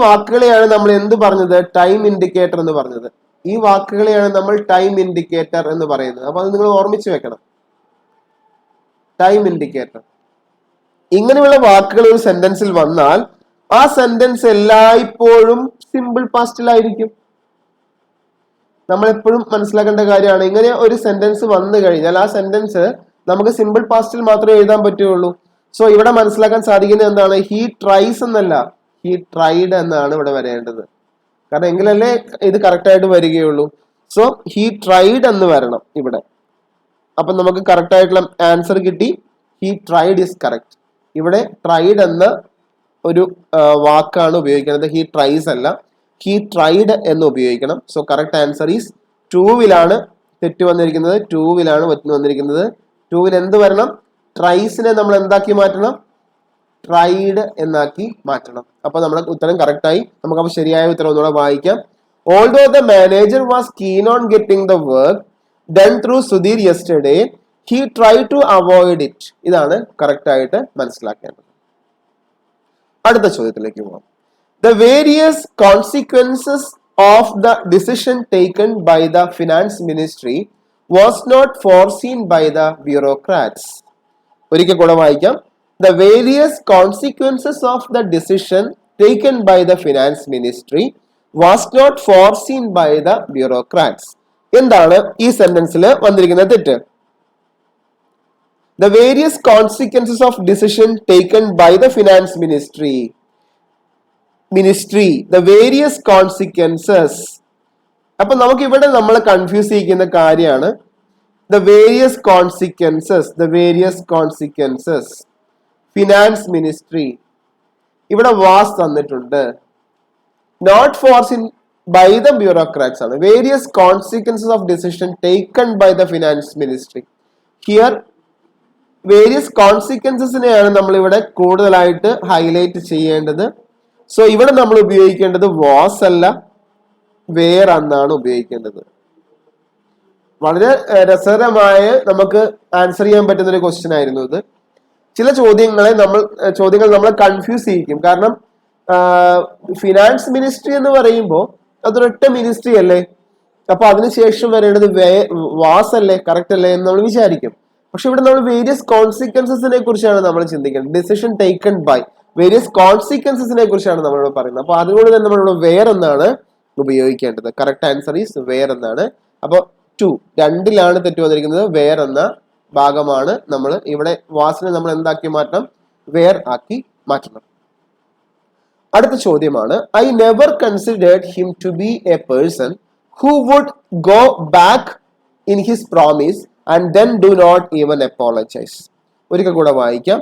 വാക്കുകളെയാണ് നമ്മൾ എന്ത് പറഞ്ഞത്? ടൈം ഇൻഡിക്കേറ്റർ എന്ന് പറഞ്ഞത്. ഈ വാക്കുകളെയാണ് നമ്മൾ ടൈം ഇൻഡിക്കേറ്റർ എന്ന് പറയുന്നത്. അപ്പൊ അത് നിങ്ങൾ ഓർമ്മിച്ചു വെക്കണം, ടൈം ഇൻഡിക്കേറ്റർ. ഇങ്ങനെയുള്ള വാക്കുകൾ ഒരു സെന്റൻസിൽ വന്നാൽ ആ സെന്റൻസ് എല്ലായ്പ്പോഴും സിമ്പിൾ പാസ്റ്റിലായിരിക്കും. നമ്മൾ എപ്പോഴും മനസ്സിലാക്കേണ്ട കാര്യമാണ്, ഇങ്ങനെ ഒരു സെന്റൻസ് വന്നു കഴിഞ്ഞാൽ ആ സെന്റൻസ് നമുക്ക് സിമ്പിൾ പാസ്റ്റിൽ മാത്രമേ എഴുതാൻ പറ്റുള്ളൂ. സോ ഇവിടെ മനസ്സിലാക്കാൻ സാധിക്കുന്നത് എന്താണ്? ഹി ട്രൈസ് എന്നല്ല, ഹി ട്രൈഡ് എന്നാണ് ഇവിടെ വരേണ്ടത്. കാരണം എങ്കിലല്ലേ ഇത് കറക്റ്റ് ആയിട്ട് വരികയുള്ളൂ. സോ ഹി ട്രൈഡ് എന്ന് വരണം ഇവിടെ. അപ്പൊ നമുക്ക് കറക്റ്റ് ആയിട്ടുള്ള ആൻസർ കിട്ടി. He tried is correct. ഇവിടെ ട്രൈഡ് എന്ന ഒരു വാക്കാണ് ഉപയോഗിക്കുന്നത്, ഹി ട്രൈസ് അല്ല. ഹി ട്രൈഡ് എന്ന് ഉപയോഗിക്കണം. സോ കറക്റ്റ് ആൻസർ ഈസ് 2-ലാണ് തെറ്റ് വന്നിരിക്കുന്നത്. 2-ലാണ് വന്നിരിക്കുന്നത്. 2-ൽ എന്ത് വരണം? ട്രൈസിനെ നമ്മൾ എന്താക്കി മാറ്റണം? ട്രൈഡ് എന്നാക്കി മാറ്റണം. അപ്പൊ നമ്മുടെ ഉത്തരം കറക്റ്റ് ആയി. നമുക്ക് അപ്പൊ ശരിയായ ഉത്തരം ഒന്നുകൂടെ വായിക്കാം. Although the manager was keen on getting the work done through Sudhir yesterday, he tried to avoid it. ഇതാണ് കറക്റ്റ് ആയിട്ട് മനസ്സിലാക്കേണ്ടത്. അടുത്ത ചോദ്യത്തിലേക്ക് പോകാം. The various consequences of the decision taken by the finance ministry was not foreseen by the bureaucrats. ഒരിക്കൽ കൂടെ വായിക്കാം. The various consequences of the decision taken by the finance ministry was not foreseen by the bureaucrats. എന്താണ് ഈ സെന്റൻസിൽ വന്നിരിക്കുന്ന തെറ്റ്? The various consequences of decision taken by the finance ministry. The various consequences. അപ്പൊ നമുക്ക് ഇവിടെ നമ്മൾ കൺഫ്യൂസ് ചെയ്യിക്കുന്ന കാര്യമാണ് the various consequences. Finance ministry ഇവിടെ വാസ് തന്നിട്ടുണ്ട്, not foreseen by the bureaucrats ആണ്. Various consequences of decision taken by the finance ministry. Here various കോൺസിക്വൻസസിനെയാണ് നമ്മൾ ഇവിടെ കൂടുതലായിട്ട് ഹൈലൈറ്റ് ചെയ്യേണ്ടത്. സോ ഇവിടെ നമ്മൾ ഉപയോഗിക്കേണ്ടത് വാസ് അല്ല, വേർ എന്നാണ് ഉപയോഗിക്കേണ്ടത്. വളരെ രസകരമായ നമുക്ക് ആൻസർ ചെയ്യാൻ പറ്റുന്ന ഒരു ക്വസ്റ്റ്യൻ ആയിരുന്നു ഇത്. ചില ചോദ്യങ്ങൾ നമ്മളെ കൺഫ്യൂസ് ചെയ്യിക്കും. കാരണം ഫിനാൻസ് മിനിസ്ട്രി എന്ന് പറയുമ്പോൾ അതൊരൊറ്റ മിനിസ്ട്രി അല്ലേ, അപ്പൊ അതിനുശേഷം വരേണ്ടത് വാസ് അല്ലേ, കറക്റ്റ് അല്ലേ എന്ന് നമ്മൾ വിചാരിക്കും. പക്ഷെ ഇവിടെ നമ്മൾ വേരിയസ് കോൺസിക്വൻസസിനെ കുറിച്ചാണ് നമ്മൾ ചിന്തിക്കുന്നത്. ഡിസിഷൻ ടേക്കൺ ബൈ വേരിയസ് കോൺസിക്വൻസസിനെ കുറിച്ചാണ് നമ്മളിവിടെ പറയുന്നത്. അപ്പൊ അതുകൊണ്ട് തന്നെ നമ്മളിവിടെ വേർ എന്നാണ് ഉപയോഗിക്കേണ്ടത്. കറക്റ്റ് ആൻസർ ഈസ് വേർ എന്നാണ്. അപ്പൊ 2 2ലാണ് തെറ്റ് വന്നിരിക്കുന്നത്. വേർ എന്ന ഭാഗമാണ് നമ്മൾ ഇവിടെ വാസിനെ നമ്മൾ എന്താക്കി മാറ്റണം, വേർ ആക്കി മാറ്റണം. അടുത്ത ചോദ്യമാണ്, I never considered him to be a person who would go back in his promise and then do not even apologise. ഒരിക്കൽ കൂടെ വായിക്കാം.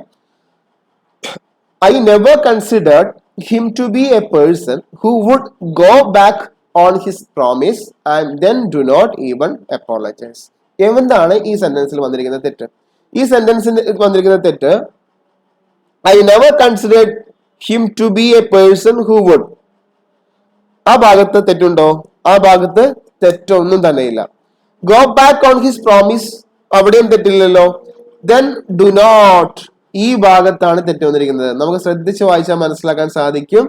I never considered him to be a person who would go back on his promise and then do not even apologise. എന്താണ് ഈ സെന്റൻസിൽ വന്നിരിക്കുന്ന തെറ്റ്? ഈ സെന്റൻസിൽ വന്നിരിക്കുന്ന തെറ്റ് I never considered him to be a person who would. ആ ഭാഗത്ത് തെറ്റുണ്ടോ? ആ ഭാഗത്ത് തെറ്റൊന്നും തന്നെയില്ല. Go back on his promise, അവിടെയും തെറ്റില്ലല്ലോ. ദെൻ ഡു നോട്ട്, ഈ ഭാഗത്താണ് തെറ്റ് വന്നിരിക്കുന്നത്. നമുക്ക് ശ്രദ്ധിച്ച് വായിച്ചാൽ മനസ്സിലാക്കാൻ സാധിക്കും.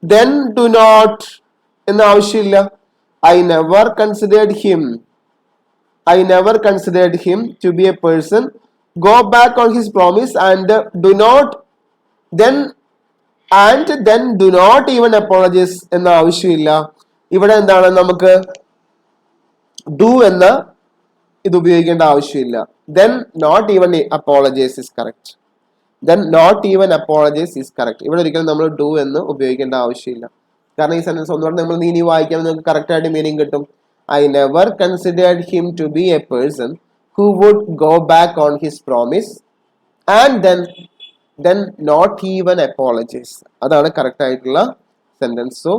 ദെൻ ഡു നോട്ട് എന്ന ആവശ്യമില്ല. I never considered him to be a person, go back on his promise and do not then do not even apologize എന്ന ആവശ്യമില്ല. ഇവിടെ എന്താണ്, നമുക്ക് do എന്ന ഇത് ഉപയോഗിക്കേണ്ട ആവശ്യമില്ല. then not even apologize is correct. ഇവിടെ ഒരിക്കലും നമ്മൾ do എന്ന് ഉപയോഗിക്കേണ്ട ആവശ്യമില്ല. കാരണം ഈ സെന്റൻസ് ഒന്നുകൂടെ നമ്മൾ ഇനി വായിക്കാൻ നിങ്ങൾക്ക് കറക്റ്റ് ആയിട്ട് മീനിങ് കിട്ടും. I never considered him to be a person who would go back on his promise and then not even apologize. അതാണ് കറക്റ്റ് ആയിട്ടുള്ള സെന്റൻസ്. സോ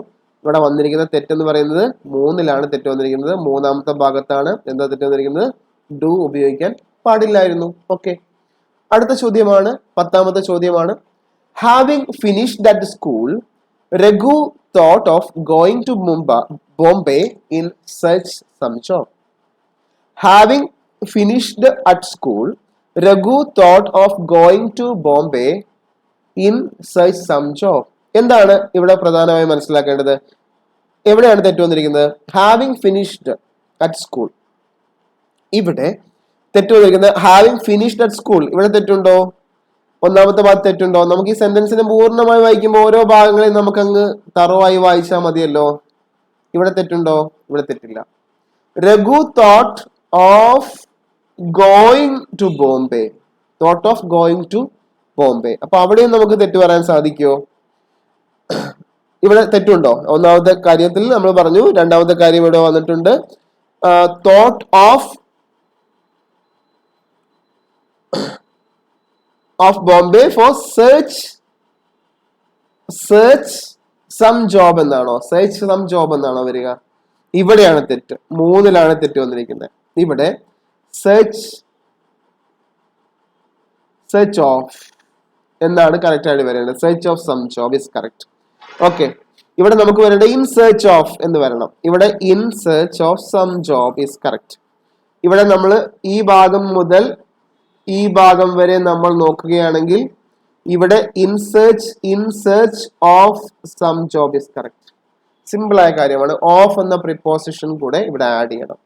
ഇവിടെ വന്നിരിക്കുന്ന തെറ്റെന്ന് പറയുന്നത് 3ലാണ് തെറ്റ് വന്നിരിക്കുന്നത്. 3ാമത്തെ ഭാഗത്താണ് എന്താ തെറ്റ് വന്നിരിക്കുന്നത്, ഡു ഉപയോഗിക്കാൻ പാടില്ലായിരുന്നു. ഓക്കെ, അടുത്ത ചോദ്യമാണ്, 10ാമത്തെ ചോദ്യമാണ്. Having finished that school, Raghu thought of going to Bombay in search some job. Having finished at school, Raghu thought of going to Bombay in search some job. എന്താണ് ഇവിടെ പ്രധാനമായി മനസ്സിലാക്കേണ്ടത്? എവിടെയാണ് തെറ്റ് വന്നിരിക്കുന്നത്? Having finished at school. ഇവിടെ തെറ്റ് വന്നിരിക്കുന്നത് ഹാവിംഗ് ഫിനിഷ്ഡ് അറ്റ് സ്കൂൾ. ഇവിടെ തെറ്റുണ്ടോ? 1ാമത്തെ ഭാഗത്ത് തെറ്റുണ്ടോ? നമുക്ക് ഈ സെന്റൻസിനെ പൂർണ്ണമായി വായിക്കുമ്പോൾ ഓരോ ഭാഗങ്ങളെയും നമുക്ക് അങ്ങ് തറവായി വായിച്ചാൽ മതിയല്ലോ. ഇവിടെ തെറ്റുണ്ടോ? ഇവിടെ തെറ്റില്ല. Raghu thought of going to Bombay. അപ്പൊ അവിടെയും നമുക്ക് തെറ്റ് പറയാൻ സാധിക്കുമോ? ഇവിടെ തെറ്റുണ്ടോ? 1ാമത്തെ കാര്യത്തിൽ നമ്മൾ പറഞ്ഞു. 2ാമത്തെ കാര്യം ഇവിടെ വന്നിട്ടുണ്ട്, thought of Bombay for search some job എന്നാണോ, സെർച്ച് സം ജോബ് എന്നാണോ വരിക? ഇവിടെയാണ് തെറ്റ്. 3ലാണ് തെറ്റ് വന്നിരിക്കുന്നത്. ഇവിടെ സെർച്ച് ഓഫ് എന്നാണ് കറക്റ്റ് ആയിട്ട് വരേണ്ടത്. Search of some job is correct. Okay, ഇവിടെ നമുക്ക് വരേണ്ടത് ഇൻ സെർച്ച് ഓഫ് എന്ന് വരണം. ഇവിടെ in search of some job is correct. ഇവിടെ നമ്മൾ ഈ ഭാഗം മുതൽ ഈ ഭാഗം വരെ നമ്മൾ നോക്കുകയാണെങ്കിൽ ഇവിടെ in search of some job is correct. Simple ആയ കാര്യമാണ്. ഓഫ് എന്ന പ്രിപ്പോസിഷൻ കൂടെ ഇവിടെ ആഡ് ചെയ്യണം.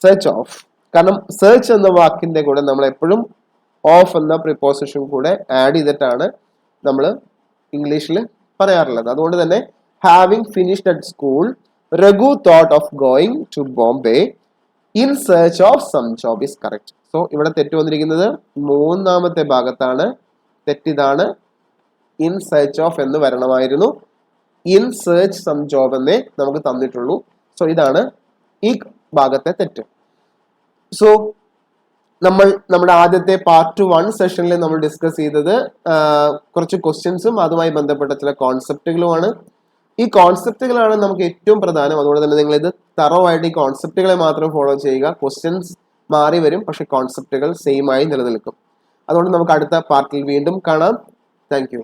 സെർച്ച് ഓഫ്, കാരണം സെർച്ച് എന്ന വാക്കിന്റെ കൂടെ നമ്മൾ എപ്പോഴും ഓഫ് എന്ന പ്രിപ്പോസിഷൻ കൂടെ ആഡ് ചെയ്തിട്ടാണ് നമ്മൾ ഇംഗ്ലീഷിൽ പറയാറുള്ളത്. അതുകൊണ്ട് തന്നെ having finished at school Raghu thought of going to Bombay in search of some job is correct. So ഇവിടെ തെറ്റ് വന്നിരിക്കുന്നത് മൂന്നാമത്തെ ഭാഗത്താണ്. തെറ്റിതാണ്. ഇൻ സെർച്ച് ഓഫ് എന്ന് വരണമായിരുന്നു. ഇൻ സെർച്ച് സം ജോബ് എന്നേ നമുക്ക് തന്നിട്ടുള്ളൂ. സോ ഇതാണ് ഈ ഭാഗത്തെ തെറ്റ്. സോ നമ്മൾ നമ്മുടെ ആദ്യത്തെ പാർട്ട് 1 സെഷനിൽ നമ്മൾ ഡിസ്കസ് ചെയ്തത് കുറച്ച് ക്വസ്റ്റ്യൻസും അതുമായി ബന്ധപ്പെട്ട ചില കോൺസെപ്റ്റുകളുമാണ്. ഈ കോൺസെപ്റ്റുകളാണ് നമുക്ക് ഏറ്റവും പ്രധാനം. അതുകൊണ്ട് തന്നെ നിങ്ങൾ ഇത് തറോ ആയിട്ട് ഈ കോൺസെപ്റ്റുകളെ മാത്രം ഫോളോ ചെയ്യുക. ക്വസ്റ്റ്യൻസ് മാറി വരും, പക്ഷെ കോൺസെപ്റ്റുകൾ സെയിം ആയി നിലനിൽക്കും. അതുകൊണ്ട് നമുക്ക് അടുത്ത പാർട്ടിൽ വീണ്ടും കാണാം. Thank you.